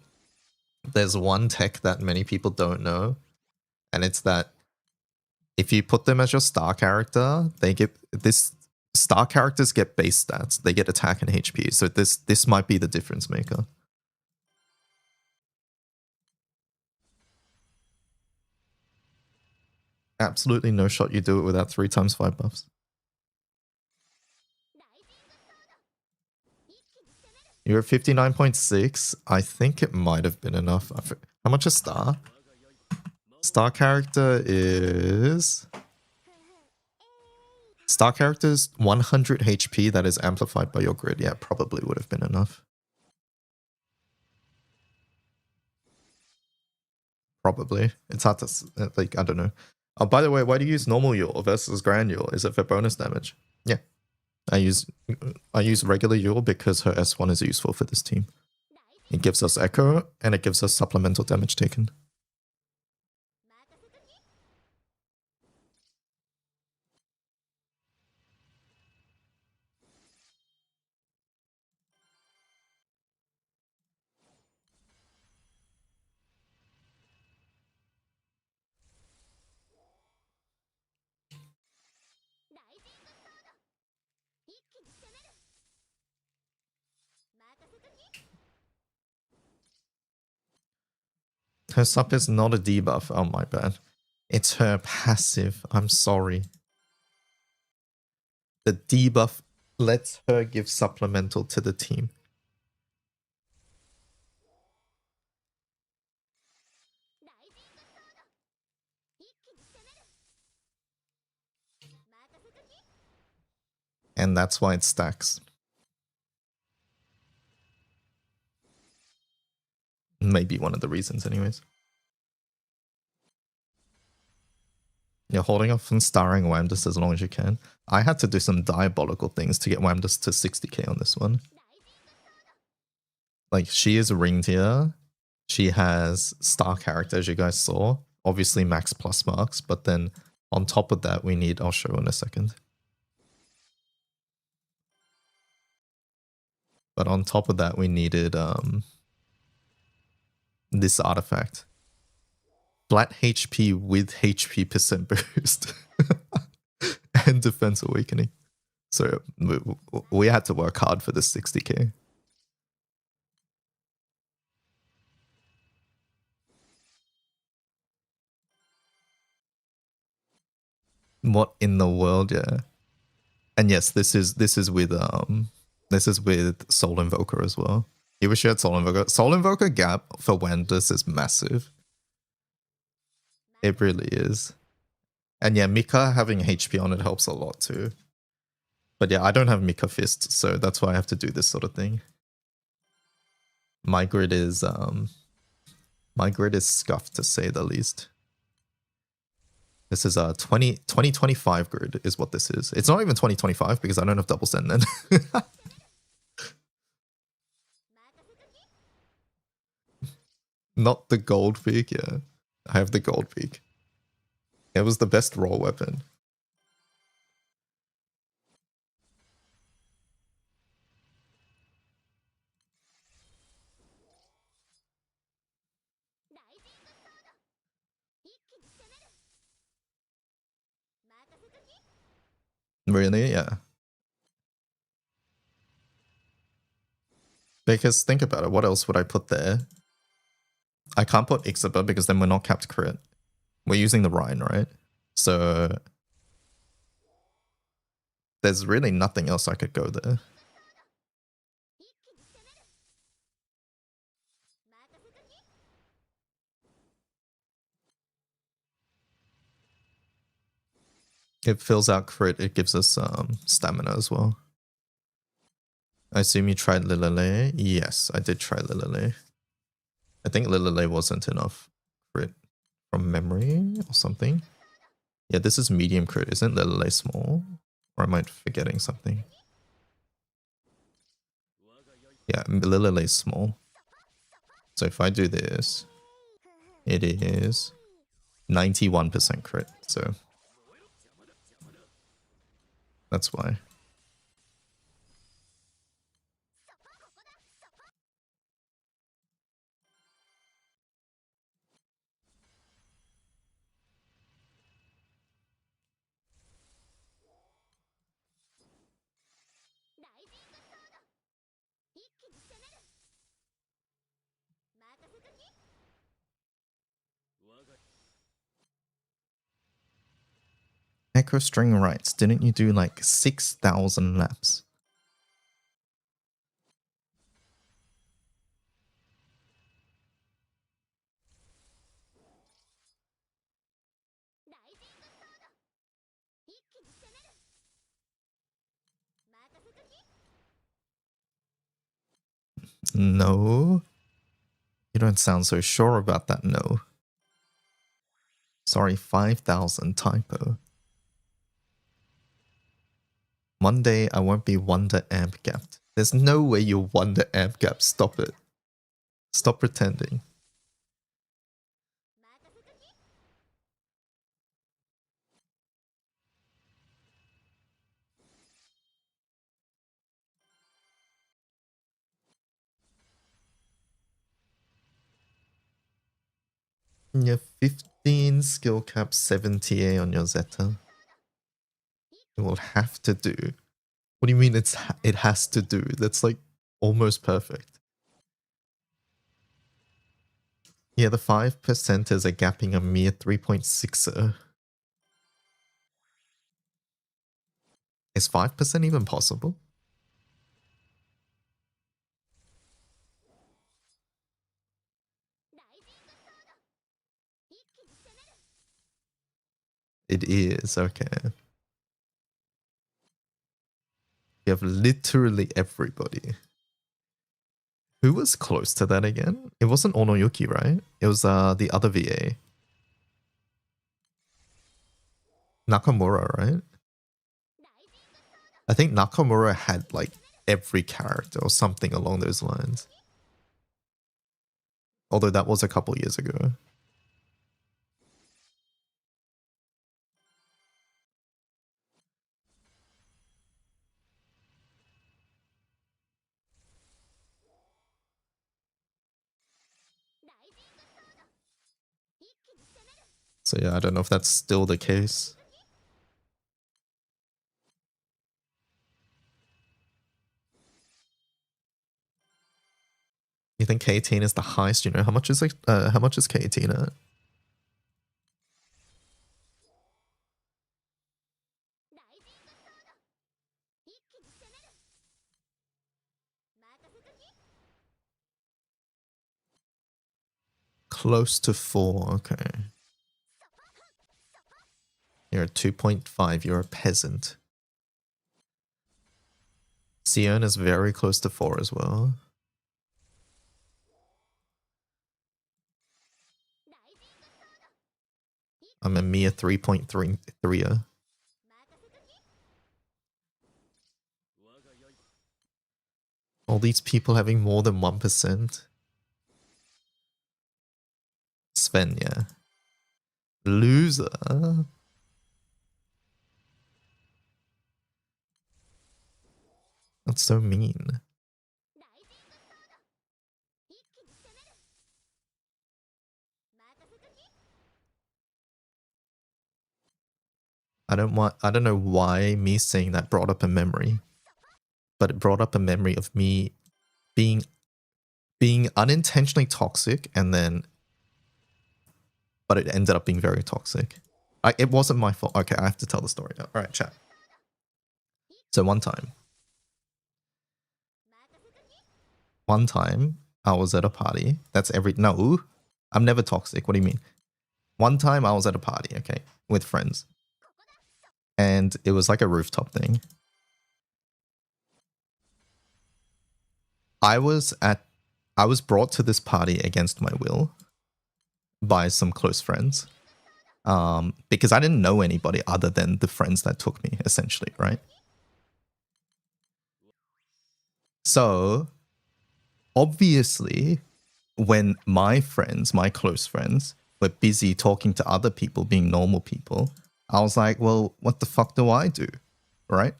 there's one tech that many people don't know, and it's that if you put them as your star character, they get this. Star characters get base stats. They get attack and HP. So this might be the difference maker. Absolutely no shot you do it without 3 times 5 buffs. You're at 59.6. I think it might have been enough. How much is star? Star character is... Star character is 100 HP that is amplified by your grid. Yeah, probably would have been enough. Probably. It's hard to... like, I don't know. Oh, by the way, why do you use normal Yule versus Grand Yule? Is it for bonus damage? Yeah. I use regular Yule because her S1 is useful for this team. It gives us Echo, and it gives us supplemental damage taken. Her sup is not a debuff. Oh, my bad. It's her passive. I'm sorry. The debuff lets her give supplemental to the team. And that's why it stacks. Maybe one of the reasons anyways. You're holding off on starring Wamdus as long as you can. I had to do some diabolical things to get Wamdus to 60k on this one. Like, she is ringed here. She has star character, as you guys saw. Obviously max plus marks, but then on top of that we need... I'll show in a second. But on top of that we needed this artifact. Flat HP with HP percent boost. And defense awakening. So we had to work hard for this 60k. What in the world, yeah. And yes, this is with Soul Invoker as well. You wish you had Soul Invoker. Soul Invoker gap for Wamdus is massive. It really is. And yeah, Mika having HP on it helps a lot too. But yeah, I don't have Mika Fist, so that's why I have to do this sort of thing. My grid is scuffed, to say the least. This is a 2025 grid is what this is. It's not even 2025 because I don't have double send then. Not the gold peak, yeah. I have the gold peak. It was the best roll weapon. Really? Yeah. Because think about it, what else would I put there? I can't put Ixaber because then we're not capped crit. We're using the Rhine, right? So there's really nothing else I could go there. It fills out crit, it gives us stamina as well. I assume you tried Lilele? Yes, I did try Lilele. I think Lilele wasn't enough crit from memory or something. Yeah, this is medium crit. Isn't Lilele small? Or am I forgetting something? Yeah, Lilele is small. So if I do this, it is 91% crit. So that's why. Echo String writes, didn't you do like 6,000 laps? No. You don't sound so sure about that, no. Sorry, 5,000 typo. Monday, I won't be Wonder Amp gapped. There's no way you're Wonder Amp gapped. Stop it. Stop pretending. Yeah, 15 skill cap, 70 on your Zeta. It will have to do. What do you mean it has to do? That's like almost perfect. Yeah, the 5%ers are gapping a mere 3.6er. Is 5% even possible? It is, okay. You have literally everybody. Who was close to that again? It wasn't Onoyuki, right? It was the other VA. Nakamura, right? I think Nakamura had like every character or something along those lines. Although that was a couple years ago. So yeah, I don't know if that's still the case. You think K18 is the highest? You know, how much is K18 at? Close to 4, okay. You're at 2.5, you're a peasant. Sion is very close to 4 as well. I'm a mere 3.3er. All these people having more than 1%. Sven, yeah. Loser. That's so mean. I don't know why me saying that brought up a memory. But it brought up a memory of me being unintentionally toxic and then but it ended up being very toxic. It wasn't my fault. Okay, I have to tell the story now. All right, chat. So one time I was at a party. No, I'm never toxic. What do you mean? One time I was at a party, okay, with friends. And it was like a rooftop thing. I was brought to this party against my will by some close friends. Because I didn't know anybody other than the friends that took me, essentially, right? So, obviously, when my close friends, were busy talking to other people, being normal people, I was like, well, what the fuck do I do? Right?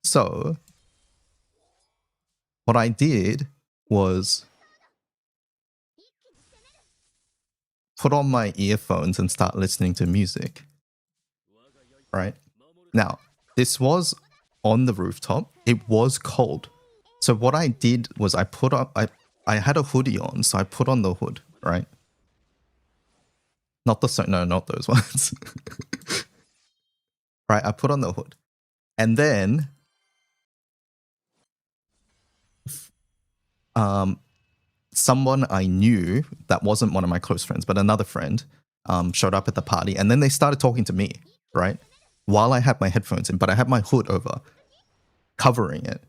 So, what I did was put on my earphones and start listening to music. Right? Now, this was on the rooftop. It was cold. So what I did was I had a hoodie on, so I put on the hood, right? Not those ones. Right, I put on the hood. And then someone I knew that wasn't one of my close friends, but another friend, showed up at the party, and then they started talking to me, right? While I had my headphones in, but I had my hood over, covering it.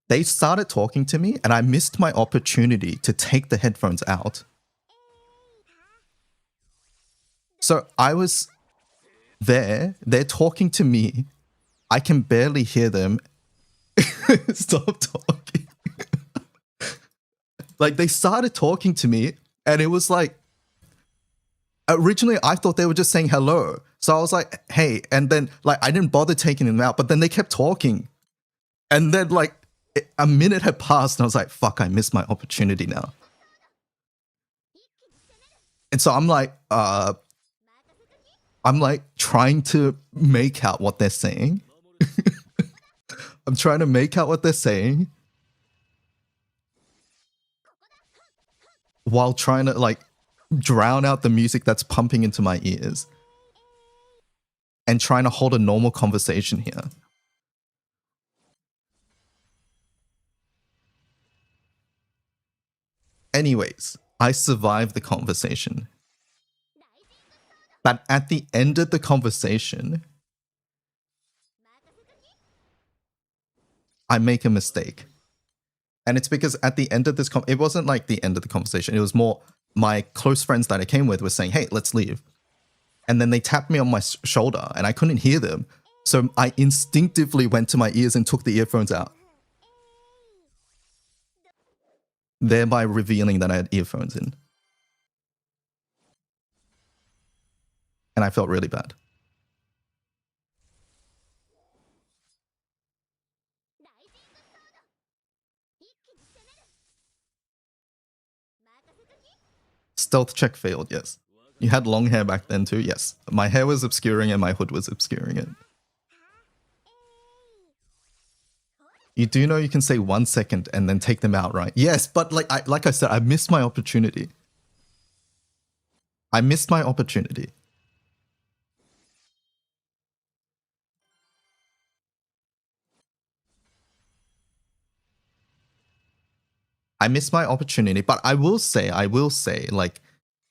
They started talking to me, and I missed my opportunity to take the headphones out. So I was there, they're talking to me. I can barely hear them. Stop talking. Like, they started talking to me, and it was like, originally I thought they were just saying hello. So I was like, hey, and then like I didn't bother taking them out, but then they kept talking. And then like a minute had passed and I was like, fuck, I missed my opportunity now. And so I'm like trying to make out what they're saying. I'm trying to make out what they're saying while trying to like drown out the music that's pumping into my ears and trying to hold a normal conversation here. Anyways, I survived the conversation. But at the end of the conversation, I make a mistake. And it's because at the end of this, it wasn't like the end of the conversation. It was more my close friends that I came with were saying, hey, let's leave. And then they tapped me on my shoulder and I couldn't hear them. So I instinctively went to my ears and took the earphones out, thereby revealing that I had earphones in. And I felt really bad. Stealth check failed, yes. You had long hair back then too, yes. My hair was obscuring and my hood was obscuring it. You do know you can say 1 second and then take them out, right? Yes, but like I said, I missed my opportunity. I missed my opportunity. I missed my opportunity, but I will say, like,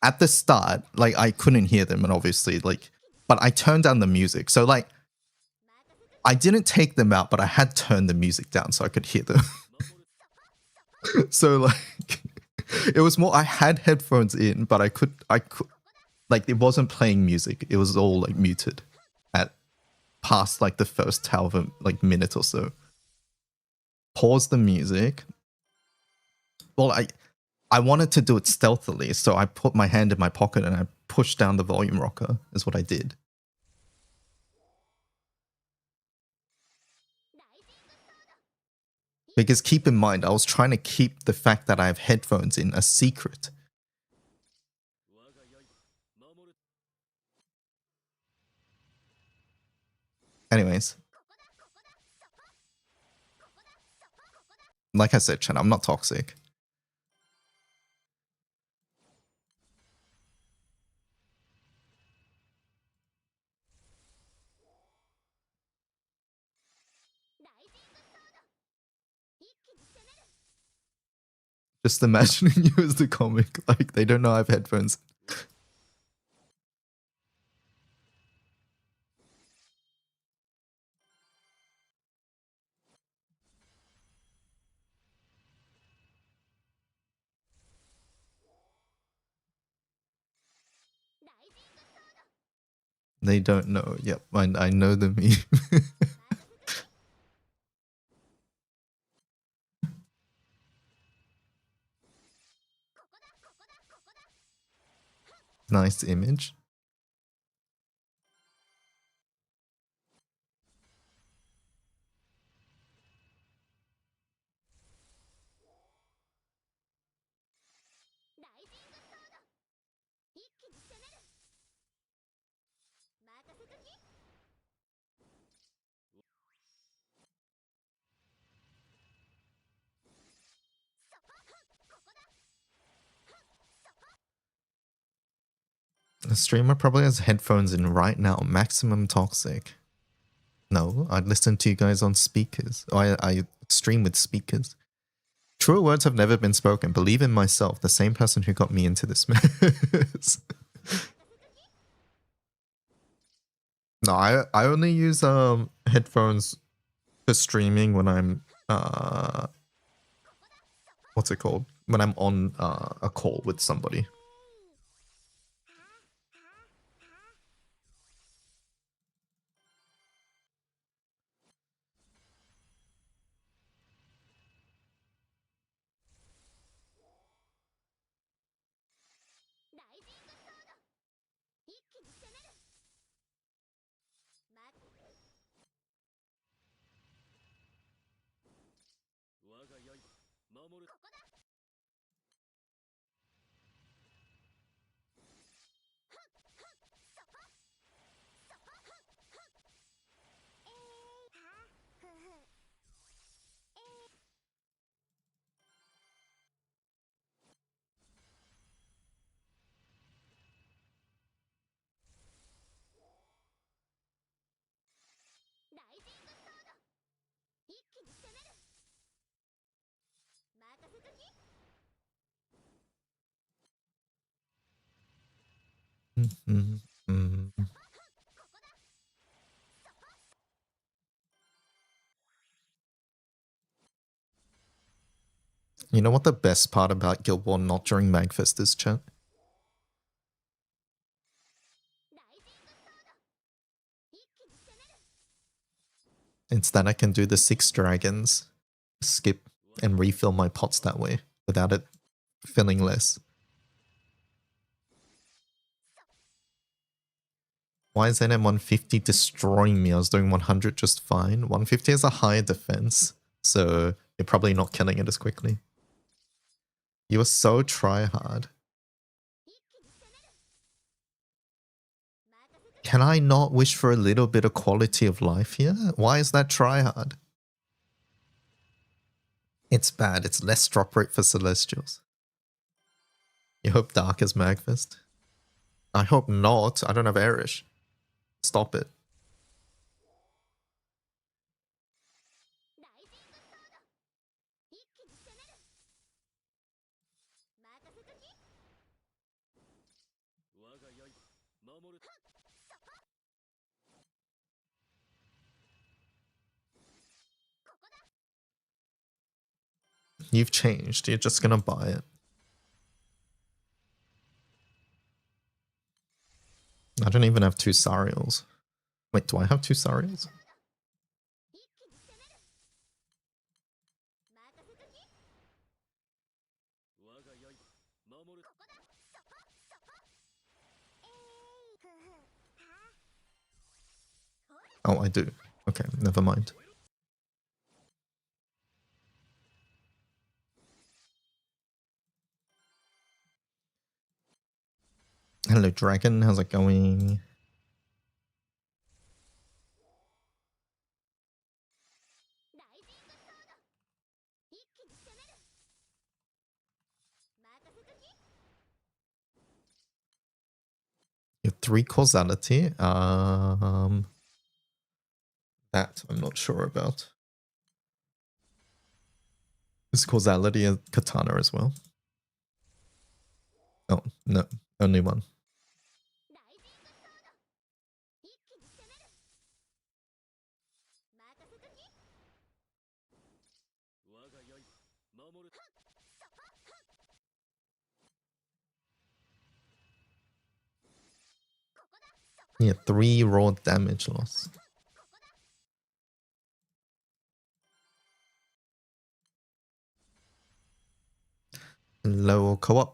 at the start, like, I couldn't hear them, and obviously, like, but I turned down the music. So, like, I didn't take them out, but I had turned the music down so I could hear them. So, like, it was more, I had headphones in, but I could, like, it wasn't playing music. It was all, like, muted at past, like, the first however, like, minute or so. Pause the music. Well, I wanted to do it stealthily, so I put my hand in my pocket and I pushed down the volume rocker, is what I did. Because keep in mind, I was trying to keep the fact that I have headphones in a secret. Anyways. Like I said, Chen, I'm not toxic. Just imagining you as the comic. Like, they don't know I have headphones. They don't know. Yep, I know the meme. Nice image. The streamer probably has headphones in right now. Maximum toxic. No, I'd listen to you guys on speakers. I stream with speakers. Truer words have never been spoken. Believe in myself. The same person who got me into this mess. No, I only use headphones for streaming when I'm what's it called? When I'm on a call with somebody. You know what the best part about Guild War not during Magfest is, chat? It's that I can do the 6 dragons, skip, and refill my pots that way without it filling less. Why is NM 150 destroying me? I was doing 100 just fine. 150 has a higher defense, so you're probably not killing it as quickly. You were so try-hard. Can I not wish for a little bit of quality of life here? Why is that try-hard? It's bad. It's less drop rate for Celestials. You hope Dark is Magfest? I hope not. I don't have Airish. Stop it. You've changed. You're just gonna buy it. I don't even have 2 Sariels. Wait, do I have 2 Sariels? Oh, I do. Okay, never mind. Hello, Dragon. How's it going? You have 3 causality. That I'm not sure about. Is causality a katana as well? Oh, no. Only one. Yeah, 3 raw damage loss. Low co-op.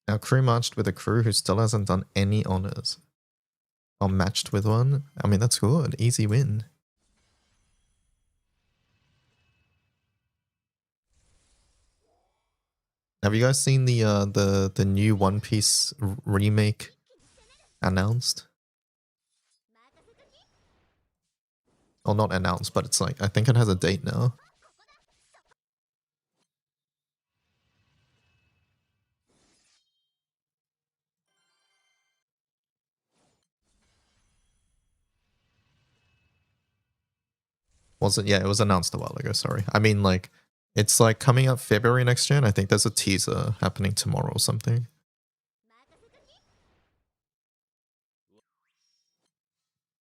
Our crew marched with a crew who still hasn't done any honors. Or matched with one. I mean, that's good. Easy win. Have you guys seen the new One Piece remake announced? Or not announced, but it's like, I think it has a date now. Was it? Yeah, it was announced a while ago, sorry. I mean, like, it's like coming up February next year, and I think there's a teaser happening tomorrow or something.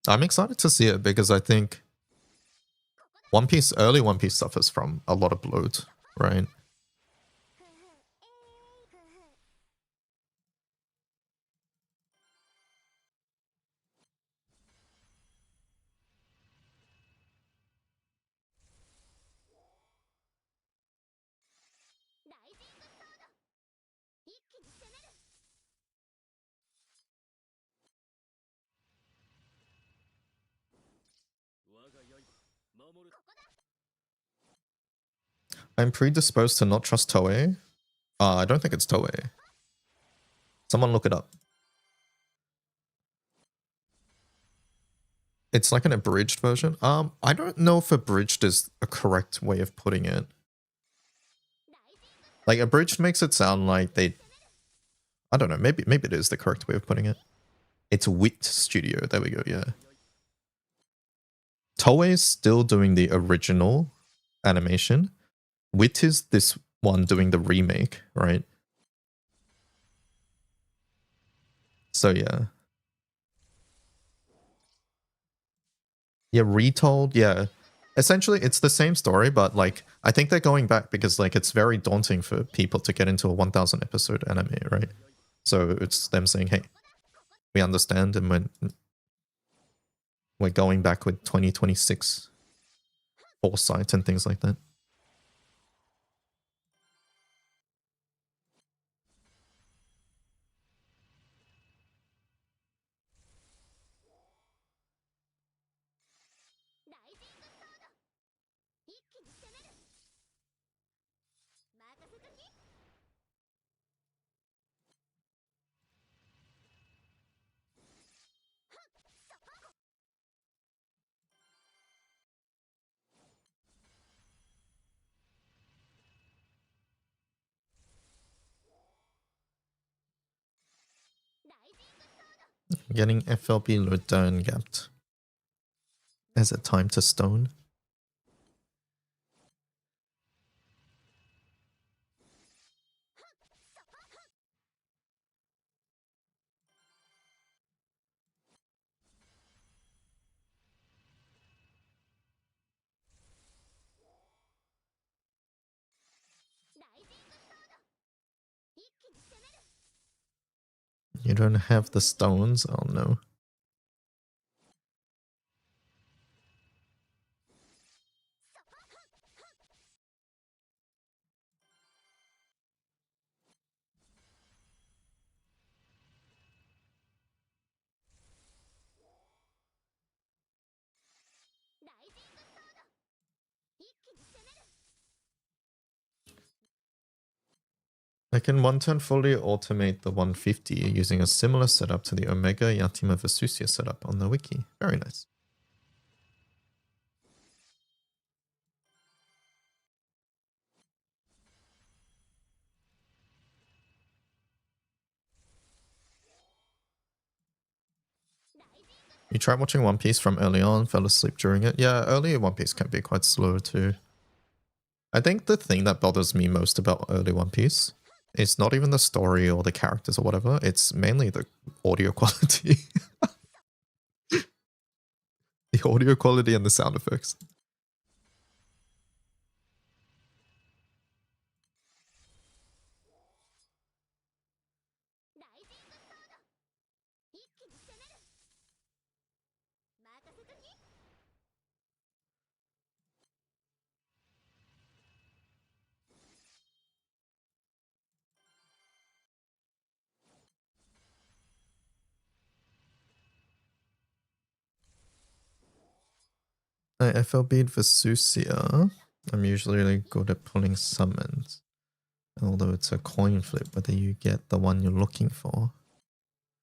I'm excited to see it because I think early One Piece suffers from a lot of bloat, right? I'm predisposed to not trust Toei. I don't think it's Toei. Someone look it up. It's like an abridged version. I don't know if abridged is a correct way of putting it. Like, abridged makes it sound like they... I don't know, maybe it is the correct way of putting it. It's Wit Studio, there we go, yeah. Toei is still doing the original animation. Wit is this one doing the remake, right? So yeah. Yeah, retold, yeah. Essentially, it's the same story, but like, I think they're going back because like it's very daunting for people to get into a 1,000 episode anime, right? So it's them saying, hey, we understand and we're going back with 2026 foresight and things like that. Getting FLP Lodern gapped. Is it time to stone? You don't have the stones? Oh no. I can one turn fully automate the 150 using a similar setup to the Omega Yatima Vesusia setup on the wiki. Very nice. You tried watching One Piece from early on, fell asleep during it. Yeah, early One Piece can be quite slow too. I think the thing that bothers me most about early One Piece is not even the story or the characters or whatever, it's mainly the audio quality. The audio quality and the sound effects. I FLB'd Vesusia. I'm usually really good at pulling summons. Although it's a coin flip whether you get the one you're looking for.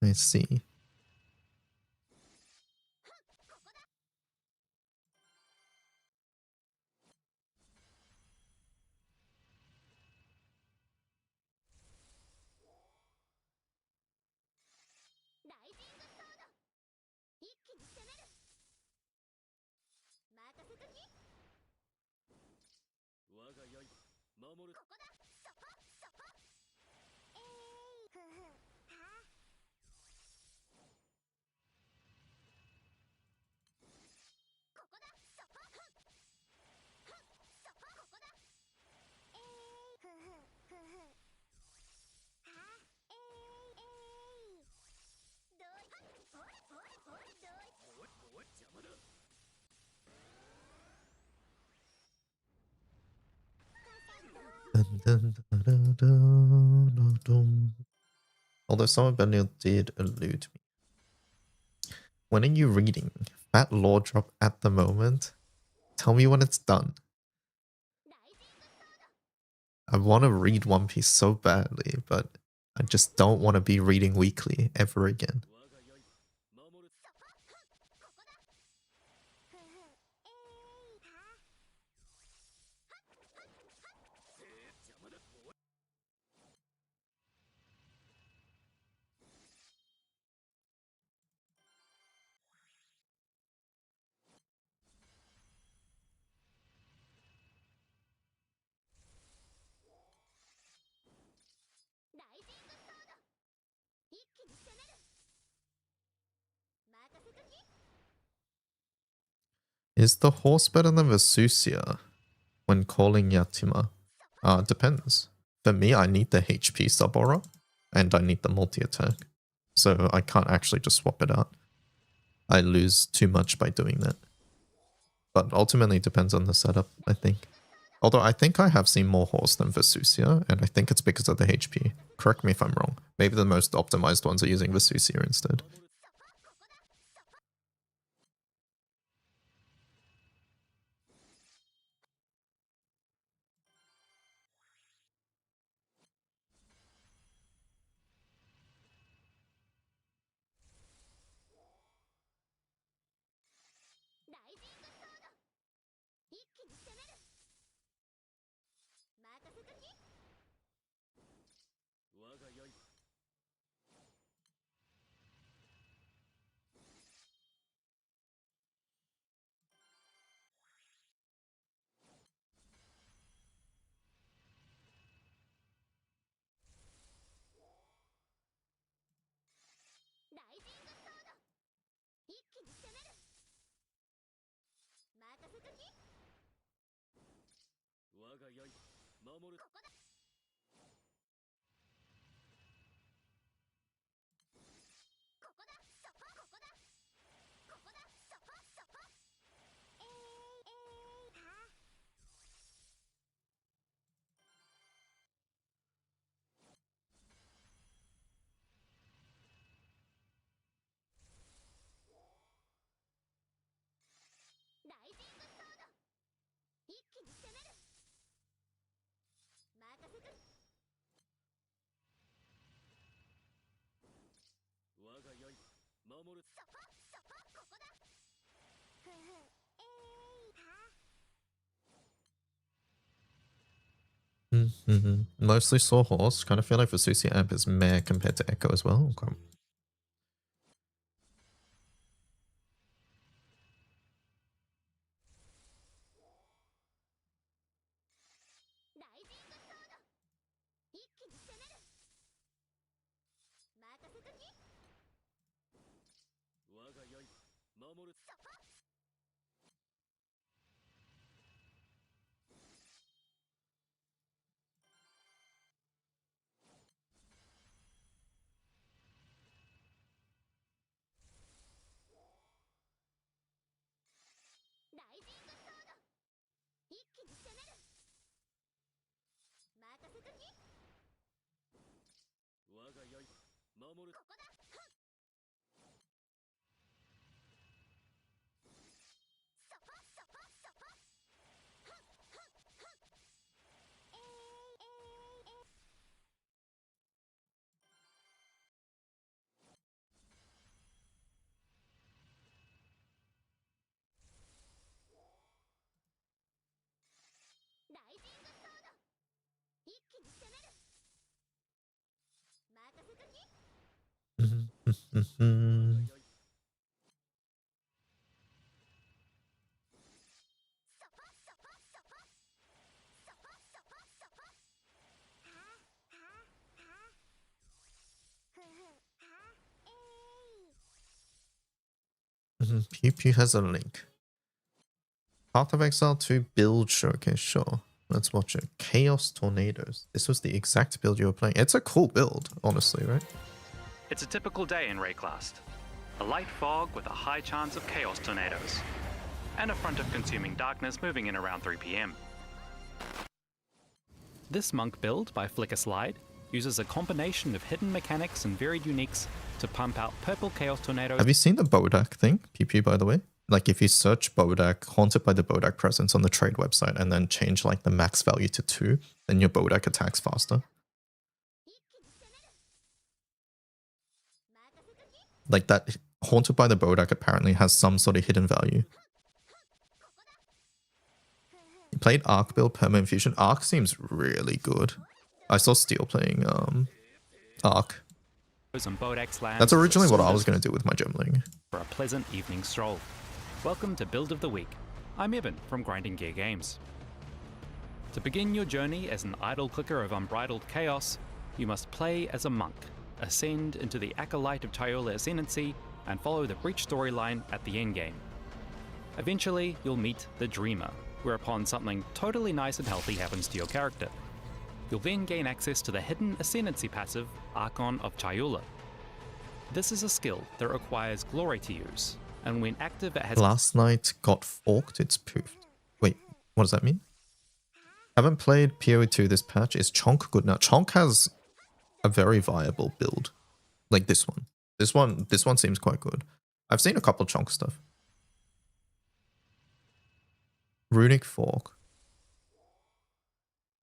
I see. Although some of Benil did elude me. When are you reading? Fat law drop at the moment? Tell me when it's done. I want to read One Piece so badly, but I just don't want to be reading weekly ever again. Is the horse better than Vesusia when calling Yatima? Depends. For me, I need the HP sub aura and I need the multi-attack. So I can't actually just swap it out. I lose too much by doing that. But ultimately it depends on the setup, I think. Although I think I have seen more horse than Vesusia, and I think it's because of the HP. Correct me if I'm wrong. Maybe the most optimized ones are using Vesusia instead. Mostly Sawhorse. Kind of feel like Vesusia Amp is meh compared to Echo as well. Okay. Pew Pew has a link. Path of Exile 2 build showcase, sure. Let's watch it. Chaos Tornadoes. This was the exact build you were playing. It's a cool build, honestly, right? It's a typical day in Rayclast. A light fog with a high chance of chaos tornadoes. And a front of consuming darkness moving in around 3 PM. This monk build by Flicker Slide uses a combination of hidden mechanics and varied uniques to pump out purple chaos tornadoes. Have you seen the Bodak thing? Pew Pew, by the way? Like if you search Bodak, Haunted by the Bodak presence on the trade website and then change like the max value to 2, then your Bodak attacks faster. Like that Haunted by the Bodak apparently has some sort of hidden value. You played Arc build Perma Infusion. Arc seems really good. I saw Steel playing Arc. That's originally what I was going to do with my Gemling. For a pleasant evening stroll. Welcome to Build of the Week. I'm Evan from Grinding Gear Games. To begin your journey as an idle clicker of unbridled chaos, you must play as a monk, ascend into the Acolyte of Chiola Ascendancy, and follow the Breach storyline at the endgame. Eventually, you'll meet the Dreamer, whereupon something totally nice and healthy happens to your character. You'll then gain access to the hidden Ascendancy passive, Archon of Chiola. This is a skill that requires glory to use, and when active it has— Last night got forked, it's poofed. Wait, what does that mean? Haven't played PoE2 this patch. Is Chonk good now? Chonk has a very viable build. Like this one. This one seems quite good. I've seen a couple Chonk stuff. Runic Fork.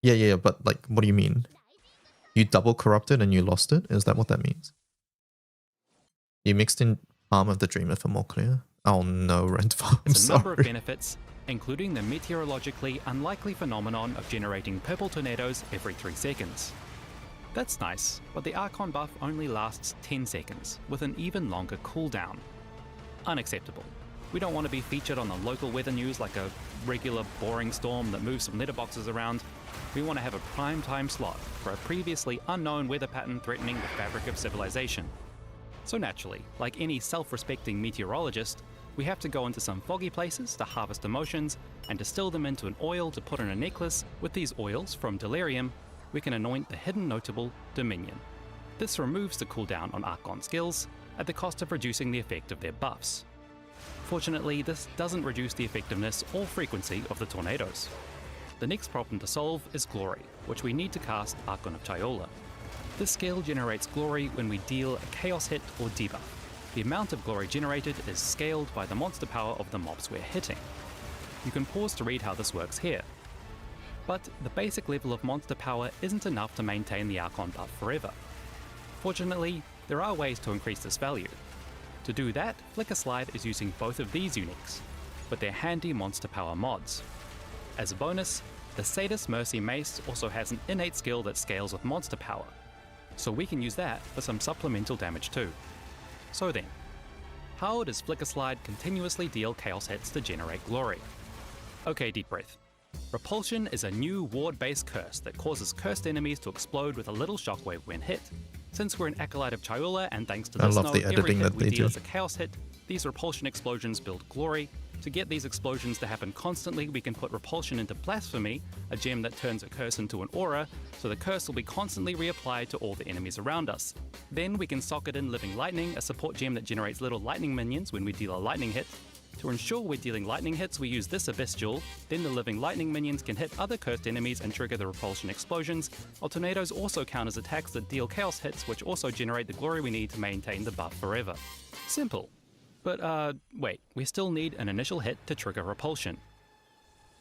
Yeah, but like, what do you mean? You double corrupted and you lost it? Is that what that means? You mixed in Arm of the Dreamer for more clear? Oh no, Rentfall, I'm sorry. A number of benefits, including the meteorologically unlikely phenomenon of generating purple tornadoes every 3 seconds. That's nice, but the Archon buff only lasts 10 seconds, with an even longer cooldown. Unacceptable. We don't want to be featured on the local weather news like a regular boring storm that moves some letterboxes around. We want to have a prime time slot for a previously unknown weather pattern threatening the fabric of civilization. So naturally, like any self-respecting meteorologist, we have to go into some foggy places to harvest emotions and distill them into an oil to put in a necklace. With these oils from Delirium, we can anoint the hidden notable Dominion. This removes the cooldown on Archon skills at the cost of reducing the effect of their buffs. Fortunately, this doesn't reduce the effectiveness or frequency of the tornadoes. The next problem to solve is Glory, which we need to cast Archon of Chiola. This skill generates glory when we deal a chaos hit or debuff. The amount of glory generated is scaled by the monster power of the mobs we're hitting. You can pause to read how this works here. But the basic level of monster power isn't enough to maintain the Archon buff forever. Fortunately, there are ways to increase this value. To do that, Flicker Slide is using both of these uniques, with their handy monster power mods. As a bonus, the Sadist Mercy Mace also has an innate skill that scales with monster power, so we can use that for some supplemental damage too. So then, how does Flicker Slide continuously deal chaos hits to generate glory? Okay, deep breath. Repulsion is a new ward-based curse that causes cursed enemies to explode with a little shockwave when hit. Since we're an Acolyte of Chayula, and thanks to I this love node, the every editing hit that we they deal do. is a chaos hit, these repulsion explosions build glory. To get these explosions to happen constantly, we can put Repulsion into Blasphemy, a gem that turns a curse into an aura, so the curse will be constantly reapplied to all the enemies around us. Then we can socket in Living Lightning, a support gem that generates little lightning minions when we deal a lightning hit. To ensure we're dealing lightning hits, we use this Abyss Jewel, then the Living Lightning minions can hit other cursed enemies and trigger the repulsion explosions, while tornadoes also count as attacks that deal chaos hits, which also generate the glory we need to maintain the buff forever. Simple. But wait, we still need an initial hit to trigger repulsion.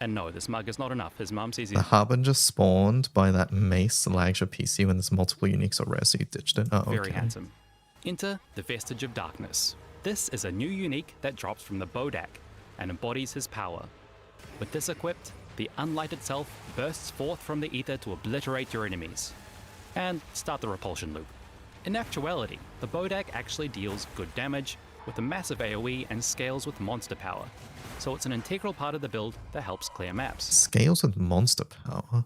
And no, this mug is not enough, his mum says The Harbinger spawned by that Mace lags your PC when there's multiple uniques or rare, so you ditched it. Oh, very okay. handsome. Enter the Vestige of Darkness. This is a new unique that drops from the Bodak and embodies his power. With this equipped, the Unlight itself bursts forth from the ether to obliterate your enemies and start the repulsion loop. In actuality, the Bodak actually deals good damage with a massive AoE and scales with monster power, so it's an integral part of the build that helps clear maps. Scales with monster power?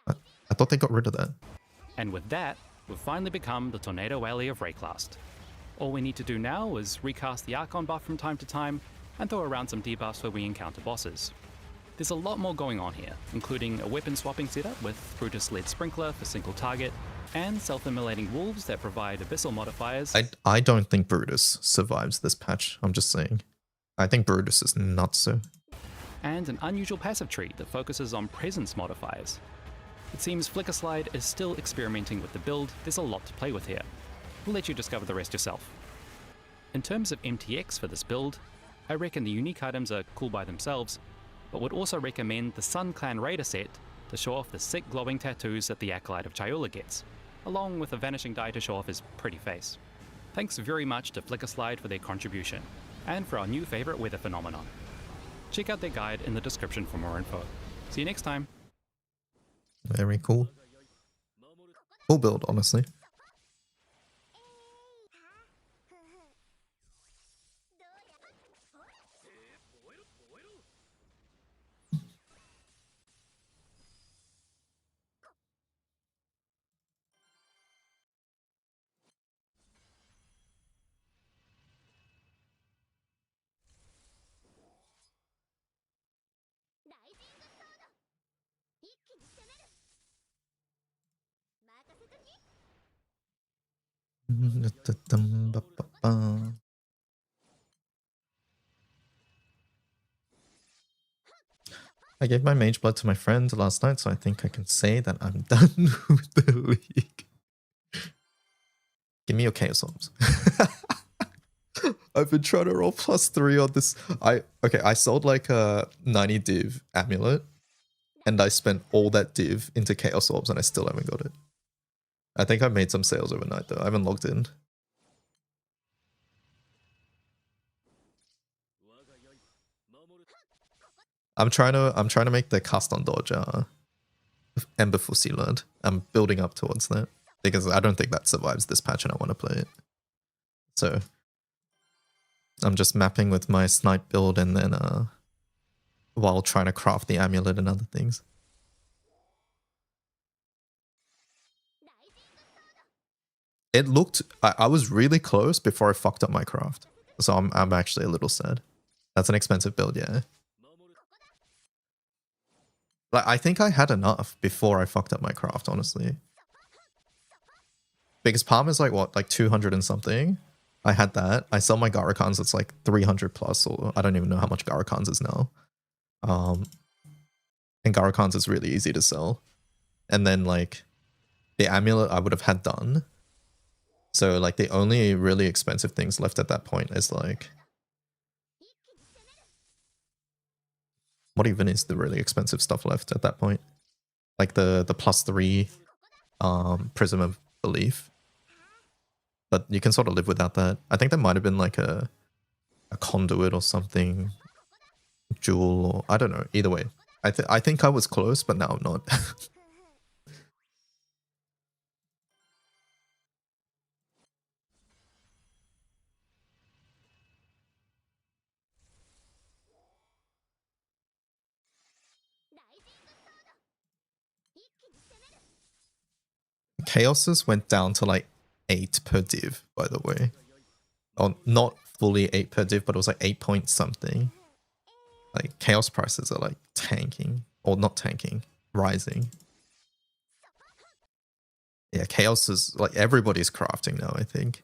I thought they got rid of that. And with that, we've finally become the Tornado Alley of Rayclast. All we need to do now is recast the Archon buff from time to time and throw around some debuffs where we encounter bosses. There's a lot more going on here, including a weapon swapping setup with Brutus-led Sprinkler for single target, and self-immolating wolves that provide abyssal modifiers. I don't think Brutus survives this patch, I'm just saying. I think Brutus is nuts, so. And an unusual passive tree that focuses on presence modifiers. It seems Flicker Slide is still experimenting with the build, there's a lot to play with here. We'll let you discover the rest yourself. In terms of MTX for this build, I reckon the unique items are cool by themselves, but would also recommend the Sun Clan Raider set to show off the sick glowing tattoos that the Acolyte of Chayula gets, along with a vanishing dye to show off his pretty face. Thanks very much to Flicker Slide for their contribution, and for our new favourite weather phenomenon. Check out their guide in the description for more info. See you next time! Very cool. Cool build, honestly. I gave my mage blood to my friend last night, so I think I can say that I'm done with the league. Give me your chaos orbs. I've been trying to roll +3 on this. I sold like a 90 div amulet, and I spent all that div into chaos orbs, and I still haven't got it. I think I made some sales overnight though. I haven't logged in. I'm trying to make the cast on dodge Ember Fusilad. I'm building up towards that because I don't think that survives this patch and I want to play it. So I'm just mapping with my snipe build and then while trying to craft the amulet and other things. It looked I was really close before I fucked up my craft. So I'm actually a little sad. That's an expensive build, yeah. Like, I think I had enough before I fucked up my craft, honestly. Because Palm is like, what, like 200 and something? I had that. I sell my Garakans, it's like 300 plus, or I don't even know how much Garakans is now. And Garakans is really easy to sell. And then, like, the amulet I would have had done. So, like, the only really expensive things left at that point is, like... What even is the really expensive stuff left at that point? Like the +3 Prism of Belief. but you can sort of live without that. I think there might have been like a conduit or something, jewel, or I don't know. Either way, I think I was close, but now I'm not. Chaoses went down to like 8 per div, by the way. Oh, not fully 8 per div, but it was like 8 point something. Like chaos prices are like tanking, or not tanking, rising. Yeah, chaos is like everybody's crafting now, I think.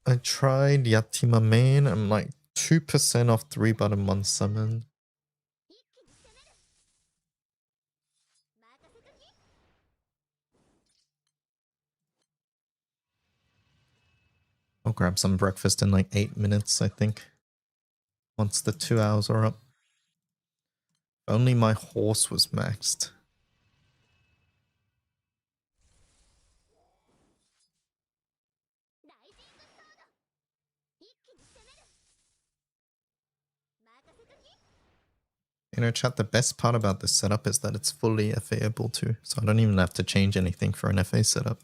I tried Yatima main. I'm like 2% off 3 button 1 summon. I'll grab some breakfast in like 8 minutes, I think. Once the 2 hours are up. Only my horse was maxed. You know, chat, the best part about this setup is that it's fully FA-able too, so I don't even have to change anything for an FA setup.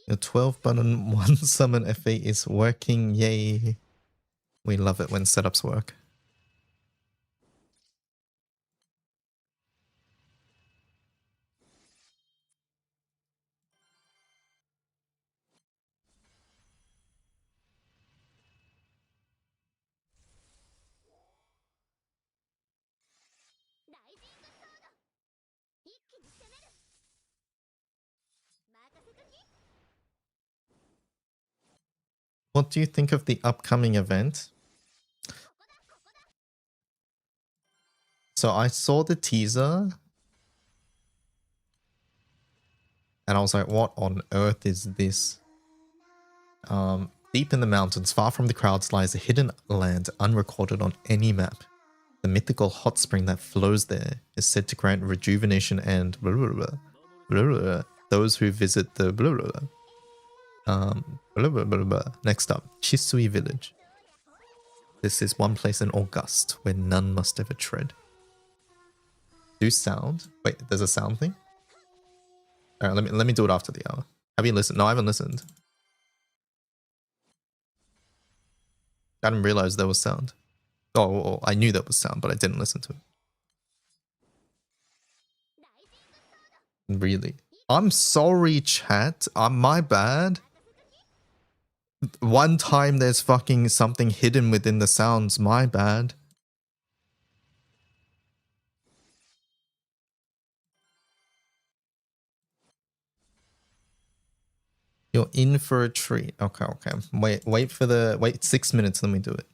Your 12 button 1 summon FA is working, yay. We love it when setups work. What do you think of the upcoming event? So I saw the teaser and I was like, what on earth is this? Deep in the mountains, far from the crowds, lies a hidden land unrecorded on any map. The mythical hot spring that flows there is said to grant rejuvenation and blah, blah, blah, blah, blah, those who visit the blah, blah, blah, blah, blah, blah. Next up, Chisui Village. This is one place in August where none must ever tread. Do sound. Wait, there's a sound thing? Alright, let me do it after the hour. Have you listened? No, I haven't listened. I didn't realize there was sound. Oh, I knew there was sound, but I didn't listen to it. Really? I'm sorry, chat. My bad. One time there's fucking something hidden within the sounds. My bad. You're in for a treat. Okay. Wait 6 minutes, let me do it.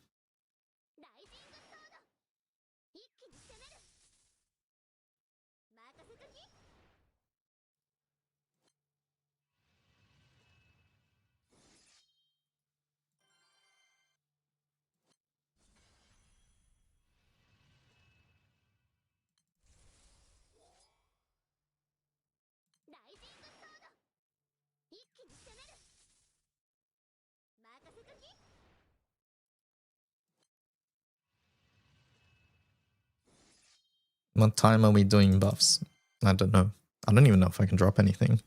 What time are we doing buffs? I don't know. I don't even know if I can drop anything.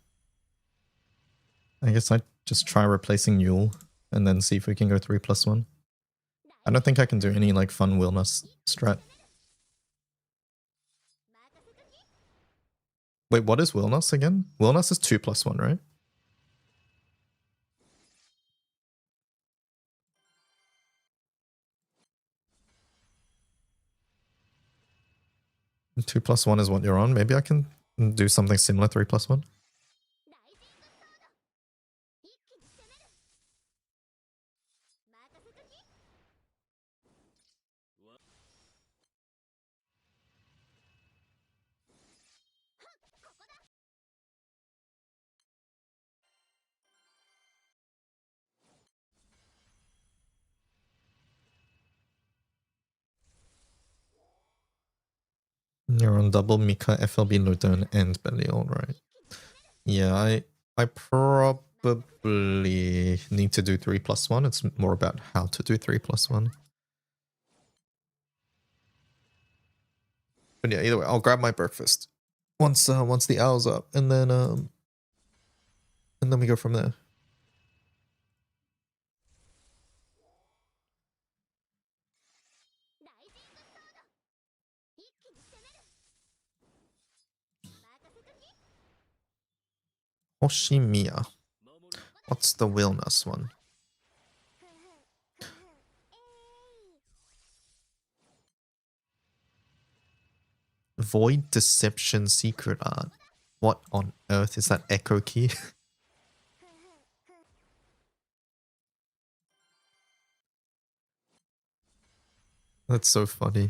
I guess I'd just try replacing Yule and then see if we can go 3+1. I don't think I can do any like fun Wilnus strat. Wait, what is Wilnus again? Wilnus is 2+1, right? And 2+1 is what you're on. Maybe I can do something similar 3+1. You're on double Mika, FLB, Luton, and Belial, right? Yeah, I probably need to do 3+1. It's more about how to do 3+1. But yeah, either way, I'll grab my breakfast once the hour's up, and then we go from there. Hoshimiya. What's the Wilnus one? Void Deception Secret Art. What on earth is that echo key? That's so funny.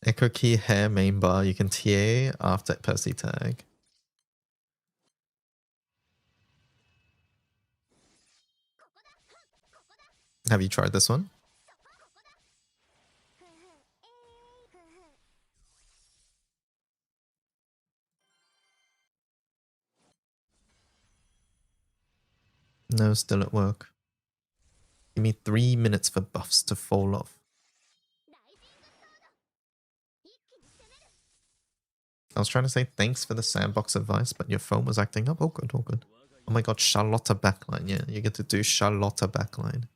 Echo key hair main bar. You can TA after Percy tag. Have you tried this one? No, still at work. Give me 3 minutes for buffs to fall off. I was trying to say thanks for the sandbox advice, but your phone was acting up. Oh good, oh good. Oh my god, Charlotta backline. Yeah, you get to do Charlotta backline.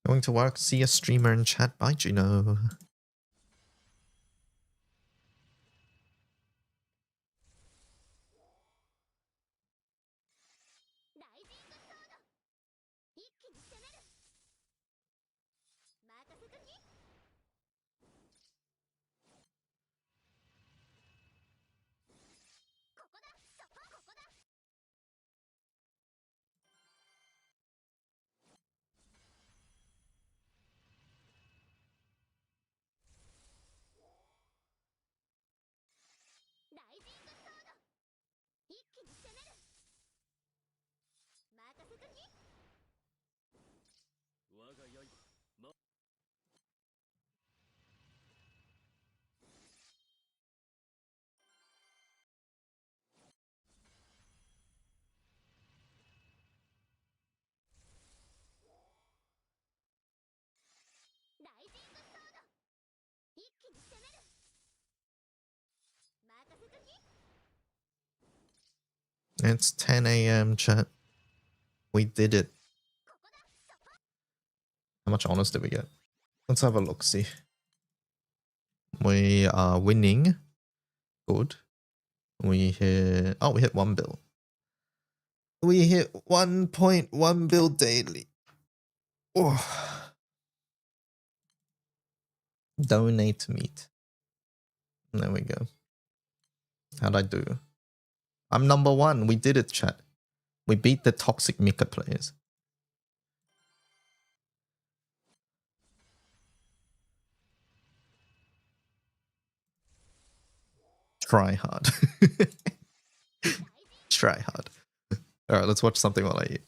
Going to work, see a streamer in chat. Bye, Juno. It's 10 AM, chat. We did it. How much honors did we get? Let's have a look, see. We are winning. Good. We hit... Oh, we hit 1 bill. We hit 1.1 bill daily. Oh. Donate meat. There we go. How'd I do? I'm number 1. We did it, chat. We beat the toxic Mika players. Try hard. Try hard. Alright, let's watch something while I eat.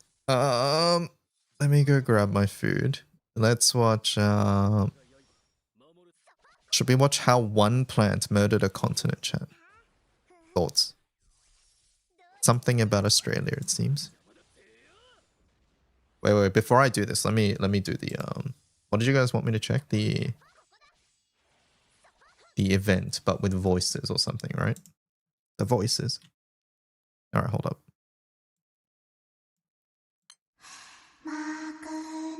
Let me go grab my food. Let's watch should we watch how one plant murdered a continent, chat? Thoughts? Something about Australia, it seems. Wait, before I do this, let me do the what did you guys want me to check? The event, but with voices or something, right? The voices. Alright, hold up. 幕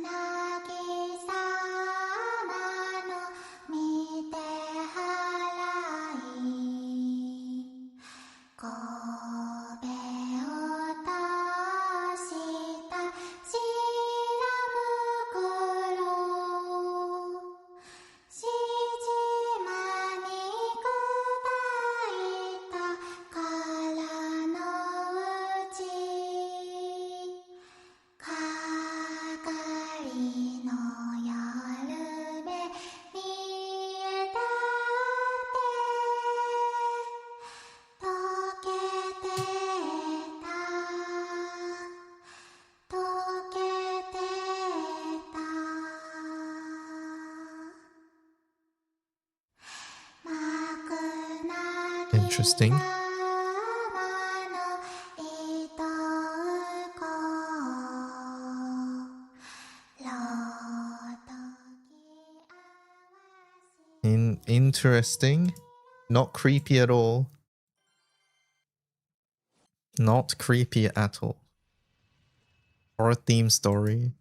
なぎさまの見て払い神戸を足した白袋しじまに砕いた殻のうちかがりの夜目見えたって溶けてた溶けてた幕なぎ Interesting. さまの糸うころとき Interesting. Not creepy at all. Not creepy at all. Horror theme story.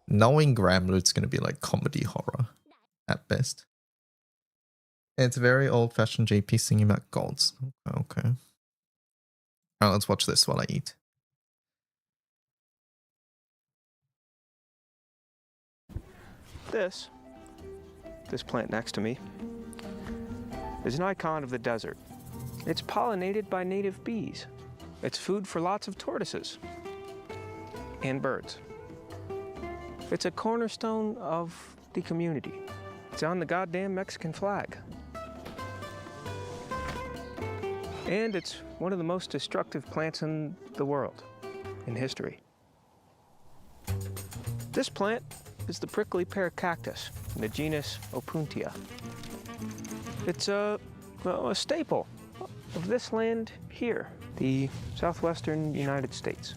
Knowing Gramloot's gonna be like comedy horror at best. It's very old-fashioned JP singing about gods. Okay. Alright, let's watch this while I eat. This plant next to me is an icon of the desert. It's pollinated by native bees. It's food for lots of tortoises and birds. It's a cornerstone of the community. It's on the goddamn Mexican flag. And it's one of the most destructive plants in the world, in history. This plant is the prickly pear cactus in the genus Opuntia. It's a staple of this land here, the southwestern United States.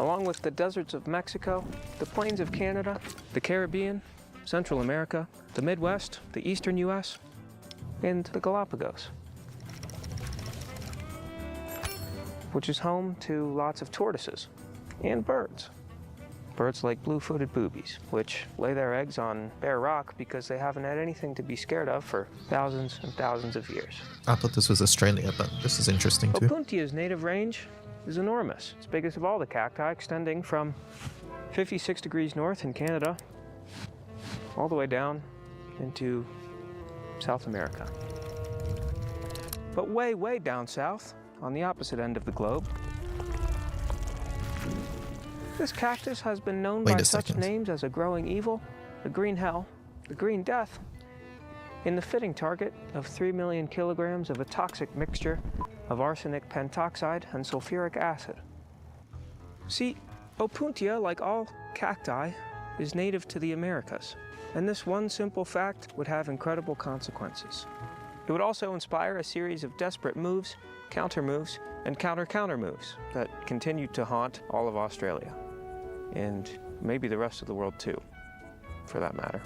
Along with the deserts of Mexico, the plains of Canada, the Caribbean, Central America, the Midwest, the eastern US, and the Galapagos, which is home to lots of tortoises and birds. Birds like blue-footed boobies, which lay their eggs on bare rock because they haven't had anything to be scared of for thousands and thousands of years. I thought this was Australia, but this is interesting too. Opuntia's native range is enormous. It's biggest of all the cacti, extending from 56 degrees north in Canada all the way down into South America. But way, way down south, on the opposite end of the globe, this cactus has been known by such names as a growing evil, the green hell, the green death, and the fitting target of 3 million kilograms of a toxic mixture of arsenic pentoxide and sulfuric acid. See, Opuntia, like all cacti, is native to the Americas, and this one simple fact would have incredible consequences. It would also inspire a series of desperate moves, counter moves, and counter moves that continued to haunt all of Australia, and maybe the rest of the world too, for that matter.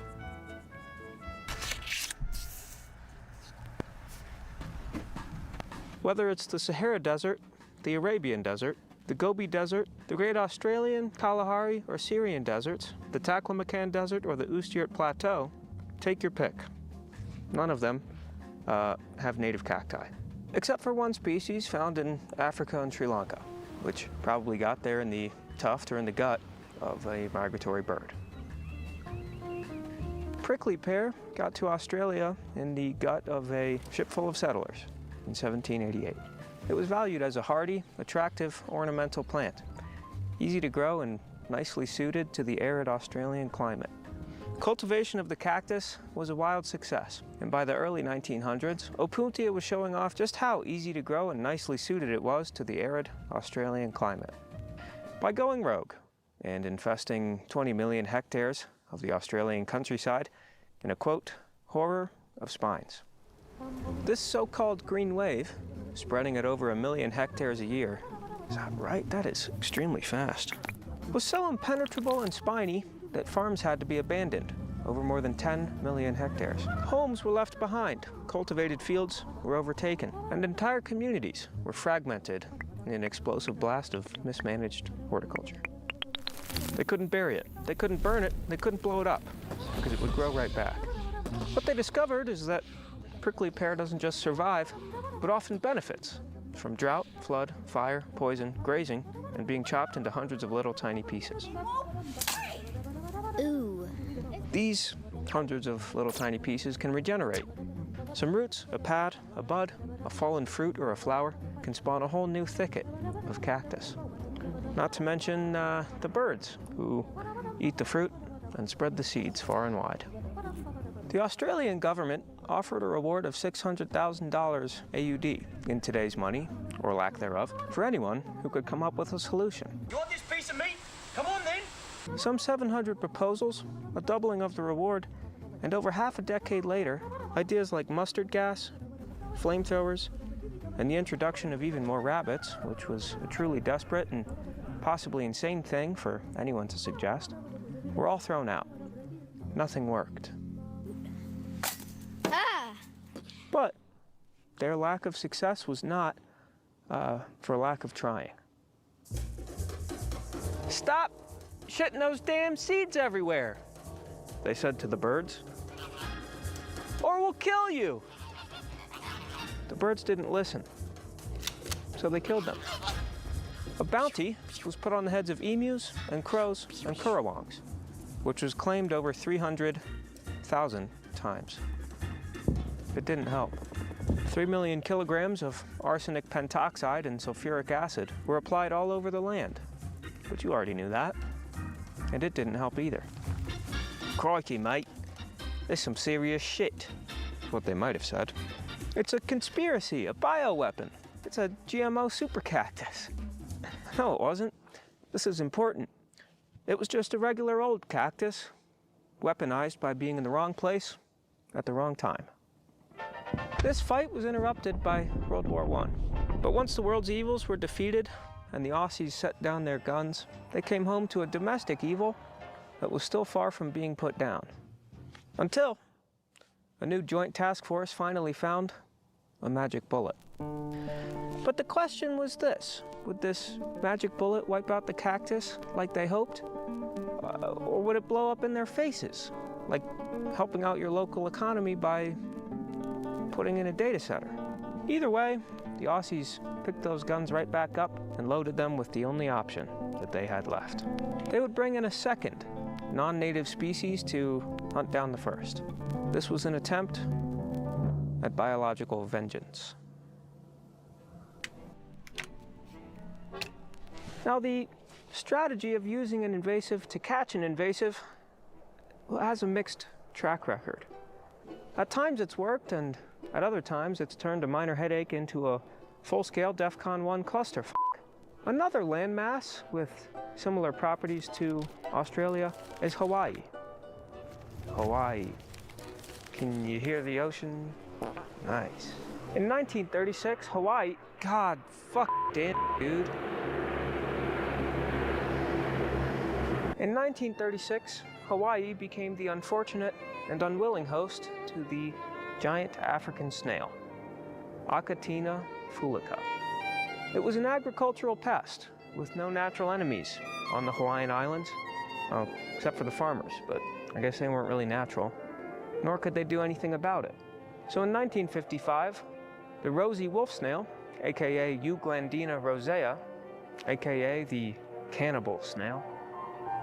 Whether it's the Sahara Desert, the Arabian Desert, the Gobi Desert, the Great Australian, Kalahari, or Syrian deserts, the Taklamakan Desert, or the Usturt Plateau, take your pick. None of them have native cacti, except for one species found in Africa and Sri Lanka, which probably got there in the tuft or in the gut of a migratory bird. prickly pear got to Australia in the gut of a ship full of settlers in 1788. It was valued as a hardy, attractive, ornamental plant, easy to grow and nicely suited to the arid Australian climate. Cultivation of the cactus was a wild success, and by the early 1900s, Opuntia was showing off just how easy to grow and nicely suited it was to the arid Australian climate. By going rogue and infesting 20 million hectares of the Australian countryside in a, quote, horror of spines. This so-called green wave, spreading at over 1 million hectares a year, is that right? That is extremely fast, was so impenetrable and spiny that farms had to be abandoned over more than 10 million hectares. Homes were left behind, cultivated fields were overtaken, and entire communities were fragmented in an explosive blast of mismanaged horticulture. They couldn't bury it, they couldn't burn it, they couldn't blow it up, because it would grow right back. What they discovered is that prickly pear doesn't just survive, but often benefits from drought, flood, fire, poison, grazing, and being chopped into hundreds of little tiny pieces. Ooh. These hundreds of little tiny pieces can regenerate. Some roots, a pad, a bud, a fallen fruit, or a flower can spawn a whole new thicket of cactus. Not to mention the birds who eat the fruit and spread the seeds far and wide. The Australian government offered a reward of $600,000 AUD in today's money, or lack thereof, for anyone who could come up with a solution. You want this piece of meat? Come on then! Some 700 proposals, a doubling of the reward, and over half a decade later, ideas like mustard gas, flamethrowers, and the introduction of even more rabbits, which was a truly desperate and possibly insane thing for anyone to suggest, were all thrown out. Nothing worked. But their lack of success was not for lack of trying. Stop shitting those damn seeds everywhere, they said to the birds, or we'll kill you. The birds didn't listen, so they killed them. A bounty was put on the heads of emus and crows and currawongs, which was claimed over 300,000 times. It didn't help. 3 million kilograms of arsenic pentoxide and sulfuric acid were applied all over the land. But you already knew that. And it didn't help either. Crikey, mate. There's some serious shit, is what they might have said. It's a conspiracy, a bioweapon. It's a GMO super cactus. No, it wasn't. This is important. It was just a regular old cactus, weaponized by being in the wrong place at the wrong time. This fight was interrupted by World War I. But once the world's evils were defeated and the Aussies set down their guns, they came home to a domestic evil that was still far from being put down. Until a new joint task force finally found a magic bullet. But the question was this: would this magic bullet wipe out the cactus like they hoped? Or would it blow up in their faces, like helping out your local economy by putting in a data center? Either way, the Aussies picked those guns right back up and loaded them with the only option that they had left. They would bring in a second non-native species to hunt down the first. This was an attempt at biological vengeance. Now, the strategy of using an invasive to catch an invasive has a mixed track record. At times it's worked, and at other times it's turned a minor headache into a full-scale DEFCON 1 clusterfuck. Another landmass with similar properties to Australia is Hawaii. Hawaii. Can you hear the ocean? Nice. In 1936, Hawaii, God fuck damn, dude. In 1936, Hawaii became the unfortunate and unwilling host to the giant African snail, Achatina fulica. It was an agricultural pest with no natural enemies on the Hawaiian Islands, except for the farmers, but I guess they weren't really natural, nor could they do anything about it. So in 1955, the rosy wolf snail, aka Euglandina rosea, aka the cannibal snail,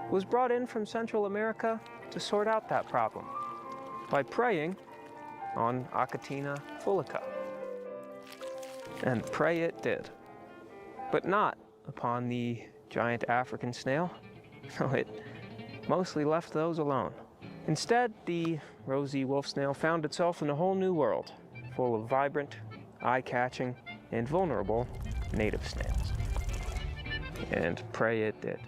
was brought in from Central America to sort out that problem. by preying on Achatina fullica. And prey it did, but not upon the giant African snail. No, it mostly left those alone. Instead, the rosy wolf snail found itself in a whole new world, full of vibrant, eye-catching, and vulnerable native snails. And prey it did.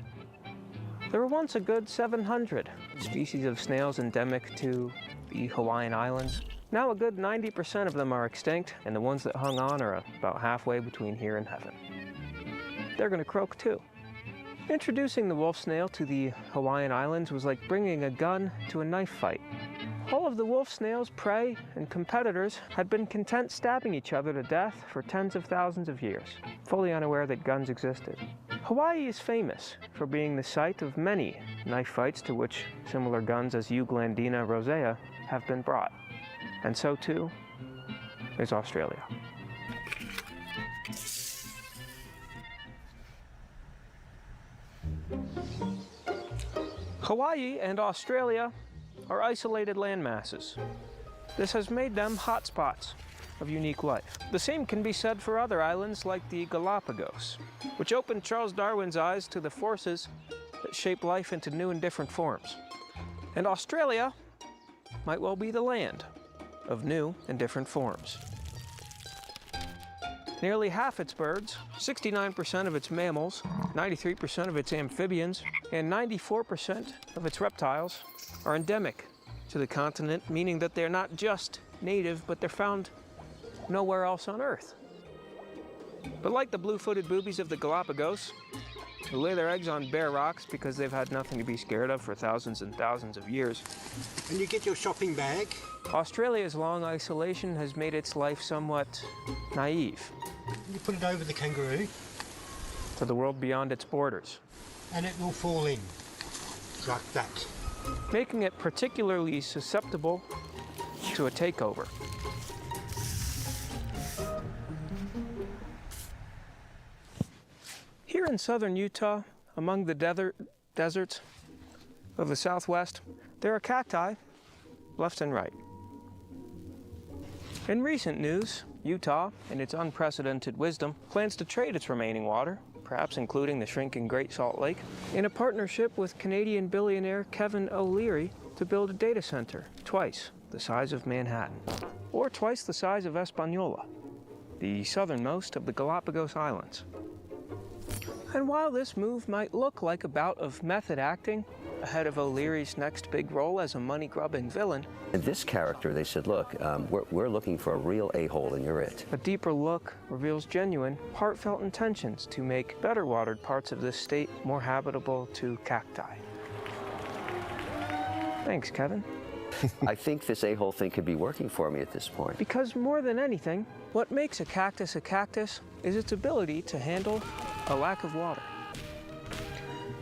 There were once a good 700 species of snails endemic to the Hawaiian Islands. Now a good 90% of them are extinct, and the ones that hung on are about halfway between here and heaven. They're gonna croak too. Introducing the wolf snail to the Hawaiian Islands was like bringing a gun to a knife fight. All of the wolf snail's prey and competitors had been content stabbing each other to death for tens of thousands of years, fully unaware that guns existed. Hawaii is famous for being the site of many knife fights to which similar guns as Euglandina rosea have been brought. And so too is Australia. Hawaii and Australia are isolated landmasses. This has made them hotspots of unique life. The same can be said for other islands like the Galapagos, which opened Charles Darwin's eyes to the forces that shape life into new and different forms. And Australia might well be the land of new and different forms. Nearly half its birds, 69% of its mammals, 93% of its amphibians, and 94% of its reptiles are endemic to the continent, meaning that they're not just native, but they're found nowhere else on Earth. But like the blue-footed boobies of the Galapagos, who lay their eggs on bare rocks because they've had nothing to be scared of for thousands and thousands of years. And you get your shopping bag. Australia's long isolation has made its life somewhat naive. You put it over the kangaroo. To the world beyond its borders. And it will fall in, like that. Making it particularly susceptible to a takeover. Here in southern Utah, among the deserts of the Southwest, there are cacti left and right. In recent news, Utah, in its unprecedented wisdom, plans to trade its remaining water, perhaps including the shrinking Great Salt Lake, in a partnership with Canadian billionaire Kevin O'Leary to build a data center twice the size of Manhattan, or twice the size of Hispaniola, the southernmost of the Galapagos Islands. And while this move might look like a bout of method acting ahead of O'Leary's next big role as a money-grubbing villain, in this character, they said, look, we're looking for a real a-hole and you're it. A deeper look reveals genuine, heartfelt intentions to make better-watered parts of this state more habitable to cacti. Thanks, Kevin. I think this a-hole thing could be working for me at this point. Because more than anything, what makes a cactus is its ability to handle a lack of water.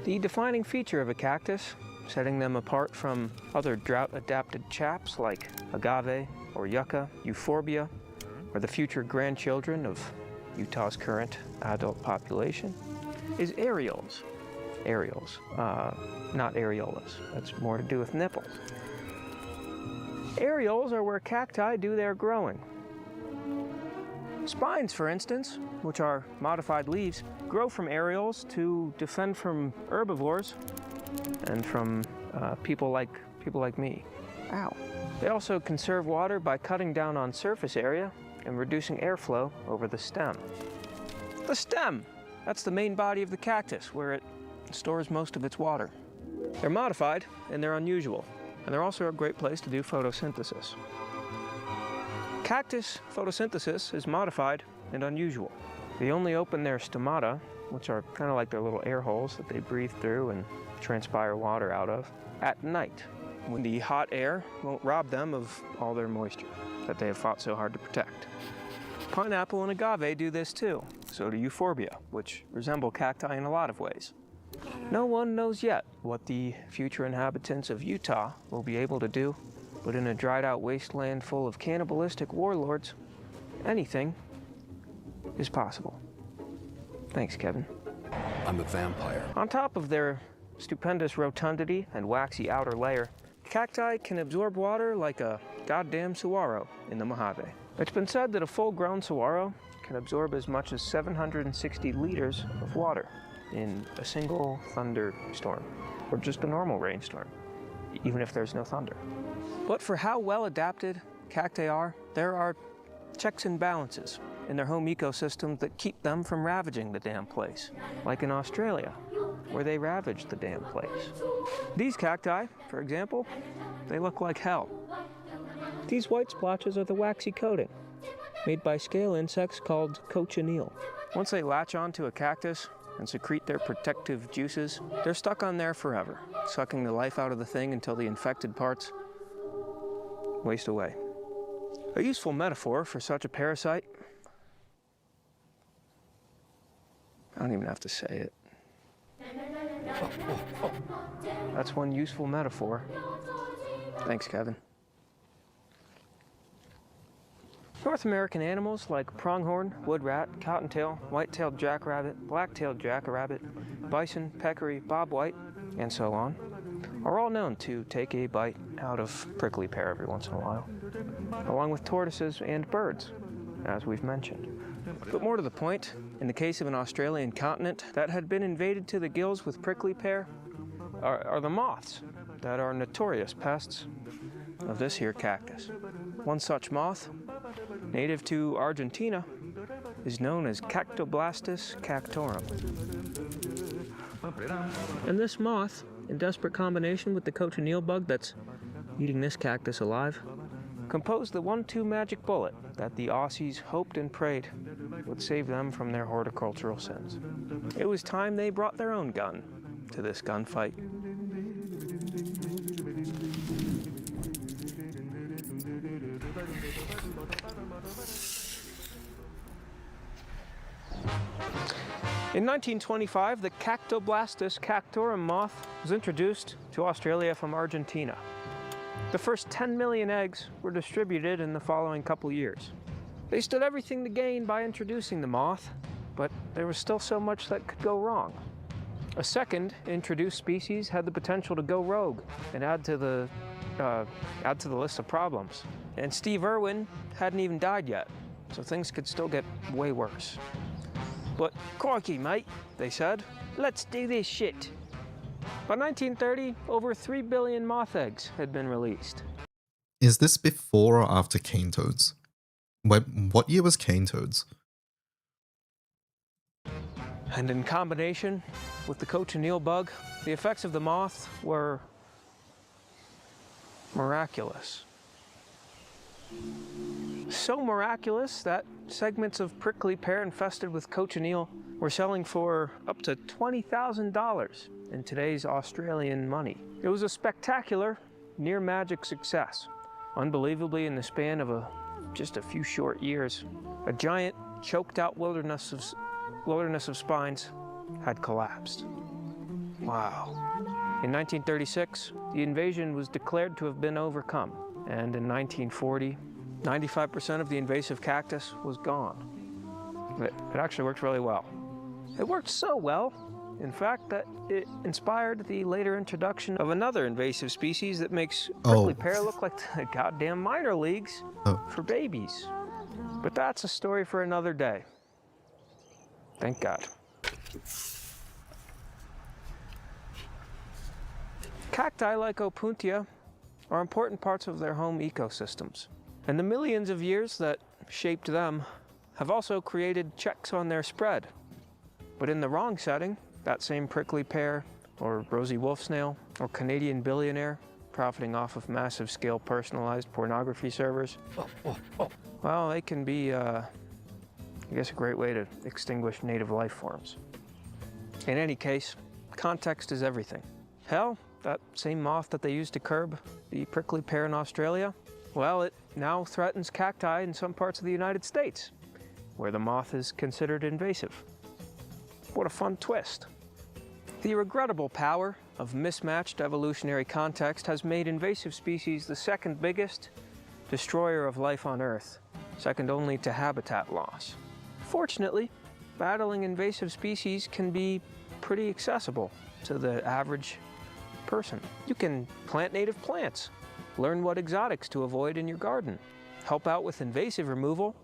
The defining feature of a cactus, setting them apart from other drought-adapted chaps like agave or yucca, euphorbia, or the future grandchildren of Utah's current adult population, is areoles. Areoles, not areolas. That's more to do with nipples. Areoles are where cacti do their growing. Spines, for instance, which are modified leaves, grow from areoles to defend from herbivores and from people like me. Ow. They also conserve water by cutting down on surface area and reducing airflow over the stem. The stem! That's the main body of the cactus, where it stores most of its water. They're modified and they're unusual, and they're also a great place to do photosynthesis. Cactus photosynthesis is modified and unusual. They only open their stomata, which are kind of like their little air holes that they breathe through and transpire water out of, at night, when the hot air won't rob them of all their moisture that they have fought so hard to protect. Pineapple and agave do this too. So do euphorbia, which resemble cacti in a lot of ways. No one knows yet what the future inhabitants of Utah will be able to do, but in a dried-out wasteland full of cannibalistic warlords, anything is possible. Thanks, Kevin. I'm a vampire. On top of their stupendous rotundity and waxy outer layer, Cacti can absorb water like a goddamn saguaro in the Mojave. It's been said that a full-grown saguaro can absorb as much as 760 liters of water in a single thunderstorm, or just a normal rainstorm, even if there's no thunder. But for how well adapted cacti are, there are checks and balances in their home ecosystem that keep them from ravaging the damn place, like in Australia, where they ravaged the damn place. These cacti, for example, they look like hell. These white splotches are the waxy coating made by scale insects called cochineal. Once they latch onto a cactus and secrete their protective juices, they're stuck on there forever, sucking the life out of the thing until the infected parts waste away. A useful metaphor for such a parasite, I don't even have to say it. That's one useful metaphor. Thanks, Kevin. North American animals like pronghorn, wood rat, cottontail, white-tailed jackrabbit, black-tailed jackrabbit, bison, peccary, bobwhite, and so on, are all known to take a bite out of prickly pear every once in a while, along with tortoises and birds, as we've mentioned. But more to the point, in the case of an Australian continent that had been invaded to the gills with prickly pear, are the moths that are notorious pests of this here cactus. One such moth, native to Argentina, is known as Cactoblastus cactorum. And this moth, in desperate combination with the cochineal bug that's eating this cactus alive, composed the 1-2 magic bullet that the Aussies hoped and prayed would save them from their horticultural sins. It was time they brought their own gun to this gunfight. In 1925, the Cactoblastus cactorum moth was introduced to Australia from Argentina. The first 10 million eggs were distributed in the following couple years. They stood everything to gain by introducing the moth, but there was still so much that could go wrong. A second introduced species had the potential to go rogue and add to the list of problems. And Steve Irwin hadn't even died yet, so things could still get way worse. But crikey, mate, they said, let's do this shit. By 1930, over 3 billion moth eggs had been released. Is this before or after cane toads? What year was cane toads? And in combination with the cochineal bug, the effects of the moth were miraculous. So miraculous that segments of prickly pear infested with cochineal were selling for up to $20,000 in today's Australian money. It was a spectacular, near-magic success. Unbelievably, in the span of just a few short years, a giant, choked-out wilderness of spines had collapsed. Wow. In 1936, the invasion was declared to have been overcome, and in 1940, 95% of the invasive cactus was gone. It actually worked really well. It worked so well, in fact, that it inspired the later introduction of another invasive species that makes prickly pear look like the goddamn minor leagues for babies. But that's a story for another day. Thank God. Cacti like Opuntia are important parts of their home ecosystems, and the millions of years that shaped them have also created checks on their spread. But in the wrong setting, that same prickly pear, or rosy wolf snail, or Canadian billionaire profiting off of massive scale personalized pornography servers, well, they can be, I guess, a great way to extinguish native life forms. In any case, context is everything. Hell, that same moth that they used to curb the prickly pear in Australia, well, it now threatens cacti in some parts of the United States, where the moth is considered invasive. What a fun twist. The regrettable power of mismatched evolutionary context has made invasive species the second biggest destroyer of life on Earth, second only to habitat loss. Fortunately, battling invasive species can be pretty accessible to the average person. You can plant native plants, learn what exotics to avoid in your garden, help out with invasive removal,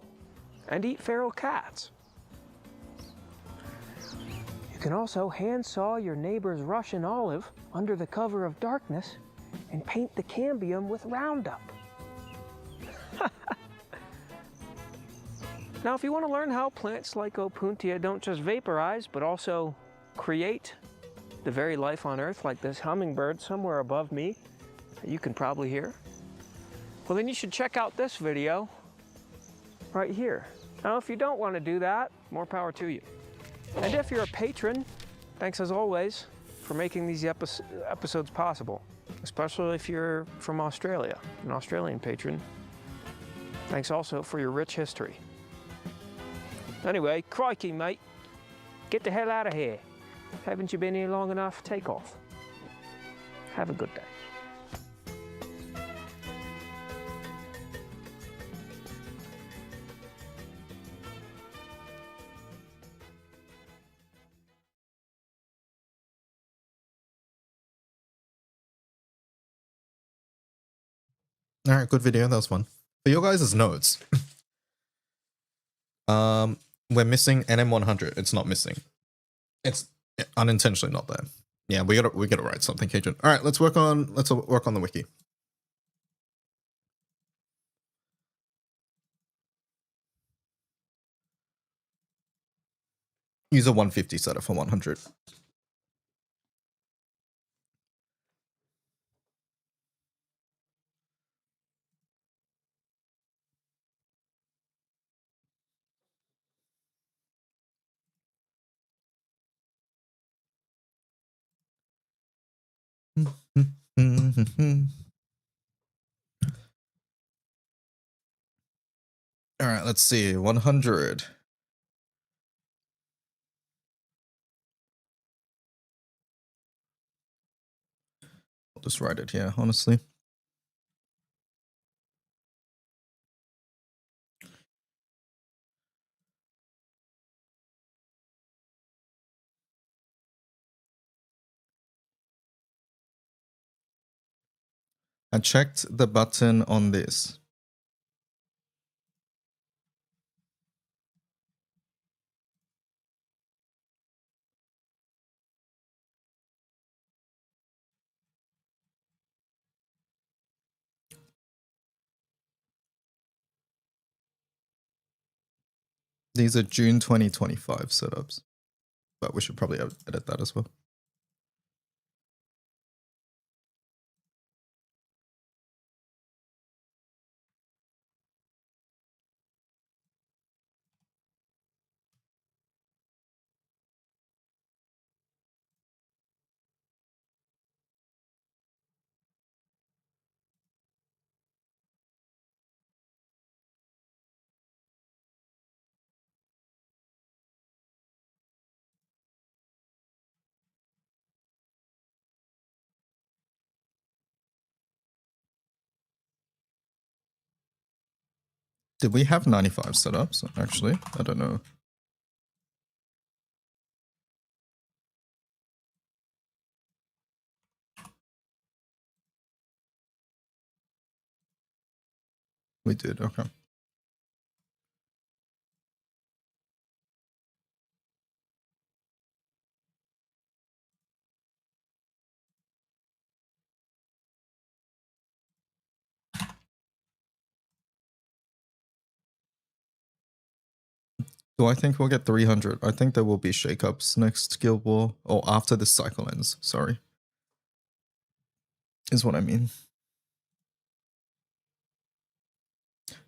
and eat feral cats. You can also hand saw your neighbor's Russian olive under the cover of darkness and paint the cambium with Roundup. Now, if you want to learn how plants like Opuntia don't just vaporize, but also create the very life on Earth, like this hummingbird somewhere above me that you can probably hear, well, then you should check out this video right here. Now, if you don't want to do that, more power to you. And if you're a patron, thanks as always for making these episodes possible, especially if you're from Australia, an Australian patron. Thanks also for your rich history. Anyway, crikey, mate. Get the hell out of here. Haven't you been here long enough? Take off. Have a good day. All right, good video. That was fun. For your guys' notes, we're missing NM100. It's not missing. It's unintentionally not there. Yeah, we gotta write something, Cajun. All right, let's work on the wiki. Use a 150 setup for 100. All right, let's see. 100. I'll just write it here, honestly. I checked the button on this. These are June 2025 setups, but we should probably edit that as well. Did we have 95 setups? Actually, I don't know. We did, okay. Do I think we'll get 300? I think there will be shakeups next Guild War, or after this cycle ends, sorry. Is what I mean.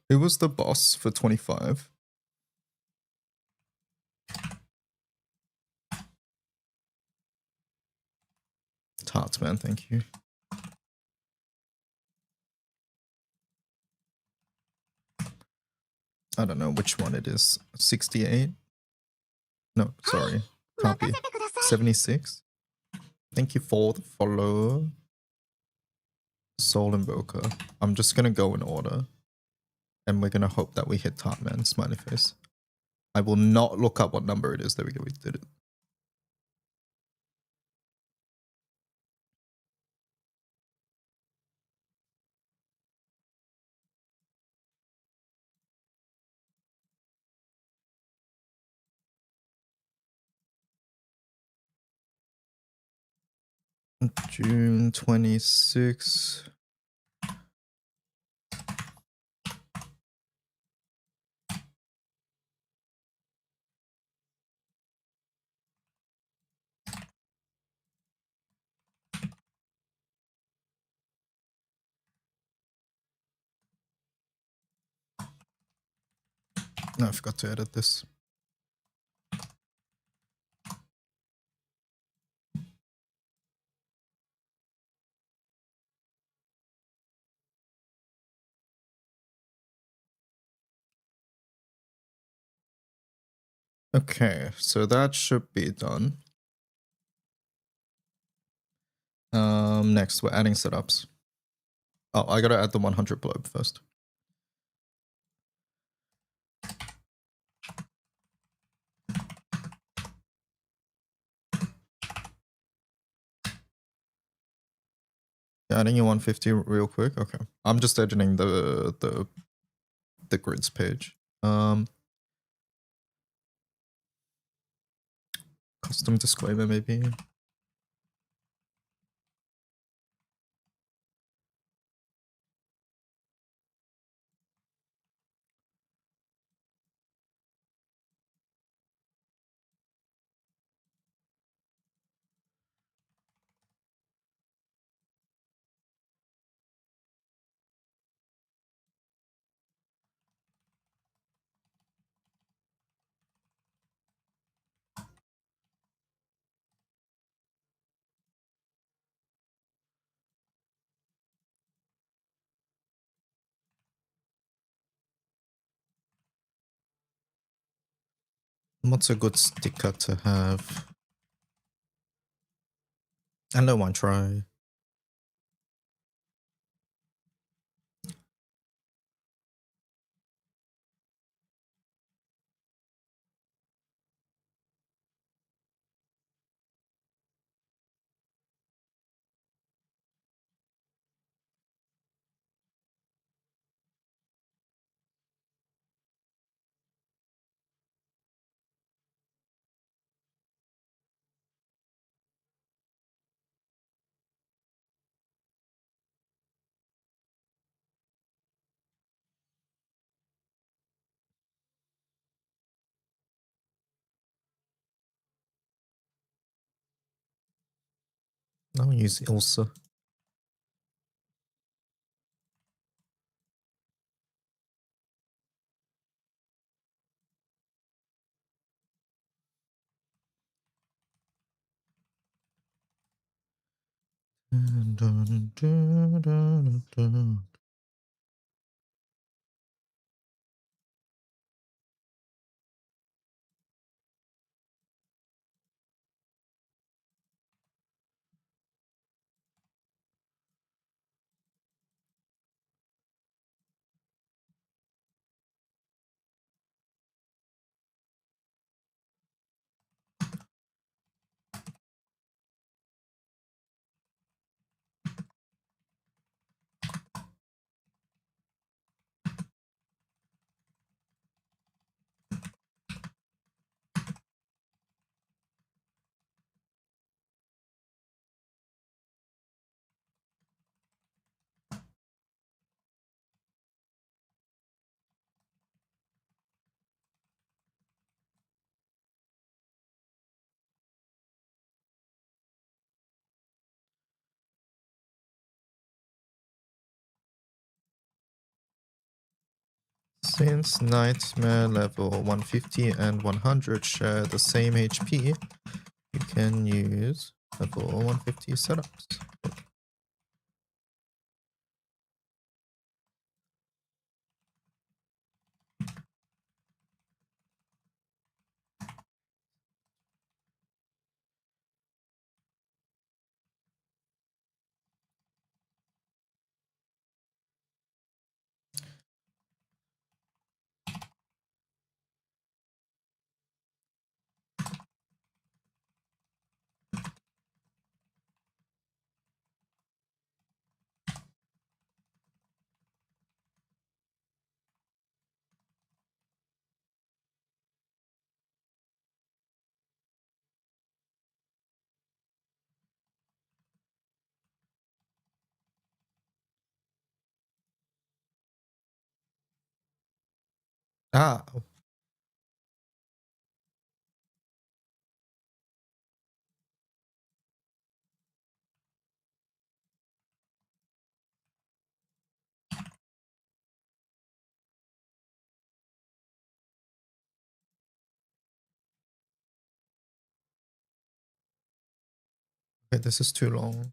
Who was the boss for 25? Tartsman, thank you. I don't know which one it is. 68? No, sorry. Can't be. 76? Thank you for the follow. Soul Invoker. I'm just gonna go in order. And we're gonna hope that we hit Tartman, smiley face. I will not look up what number it is. There we go, we did it. June 26. No, I forgot to edit this. Okay, so that should be done. Next, we're adding setups. Oh, I gotta add the 100 blob first. Adding your 150 real quick. Okay, I'm just editing the grids page. Custom disclaimer maybe. What's a good sticker to have? Hello, one try. I'll use Ilsa. Dun, dun, dun, dun. Since Nightmare level 150 and 100 share the same HP, you can use level 150 setups. Ah. Okay, this is too long.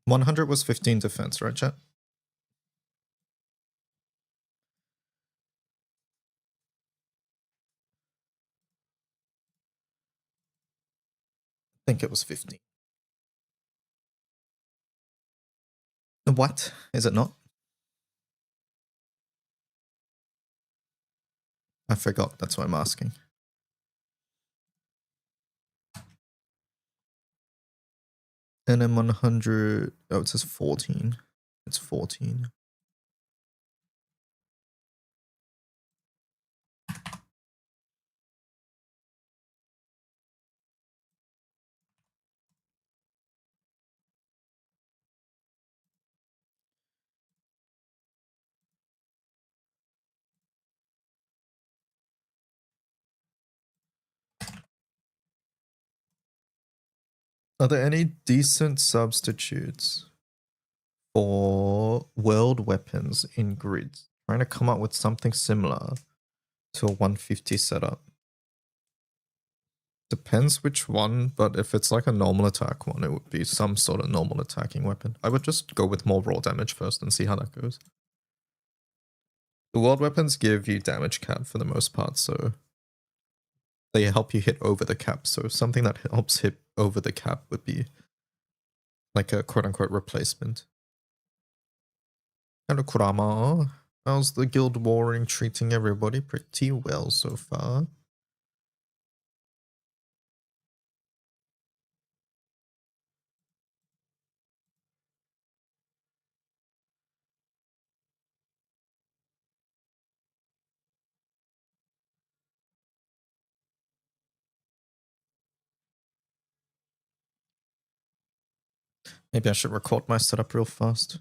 $100 was 15 defense, right, chat? I think it was 15. What? Is it not? I forgot. That's why I'm asking. And then 100. Oh, it says 14. It's 14. Are there any decent substitutes for world weapons in grids? Trying to come up with something similar to a 150 setup. Depends which one, but if it's like a normal attack one, it would be some sort of normal attacking weapon. I would just go with more raw damage first and see how that goes. The world weapons give you damage cap for the most part, so they help you hit over the cap. So something that helps hit over the cap would be like a quote-unquote replacement. Hello, Kurama. How's the guild warring treating everybody? Pretty well so far. Maybe I should record my setup real fast.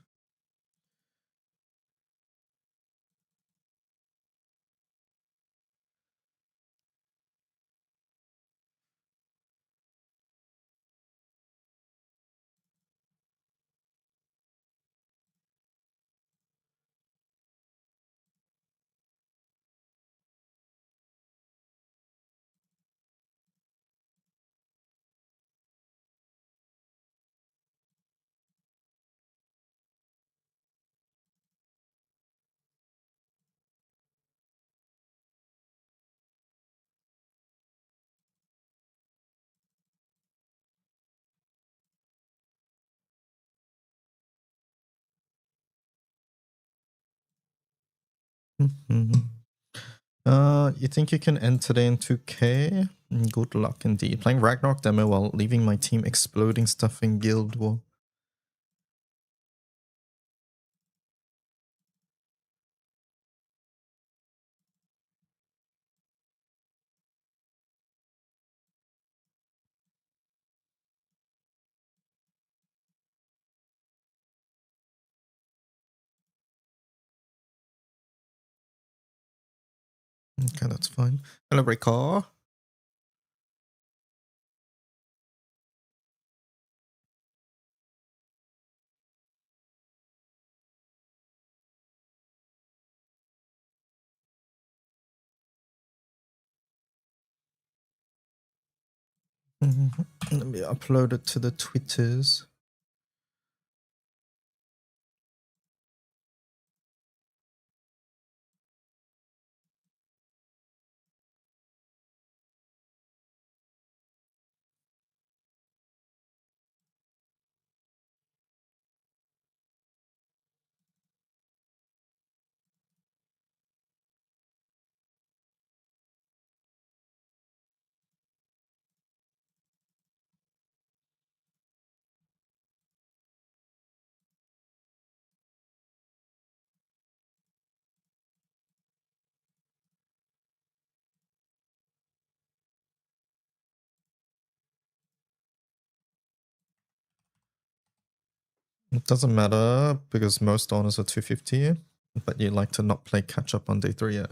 You think you can end today in 2K? Good luck indeed. Playing Ragnarok demo while leaving my team exploding stuff in Guild War. Okay, that's fine. Hello, Ricard. Let me upload it to the Twitters. It doesn't matter because most honors are 250, but you like to not play catch up on day 3, yeah?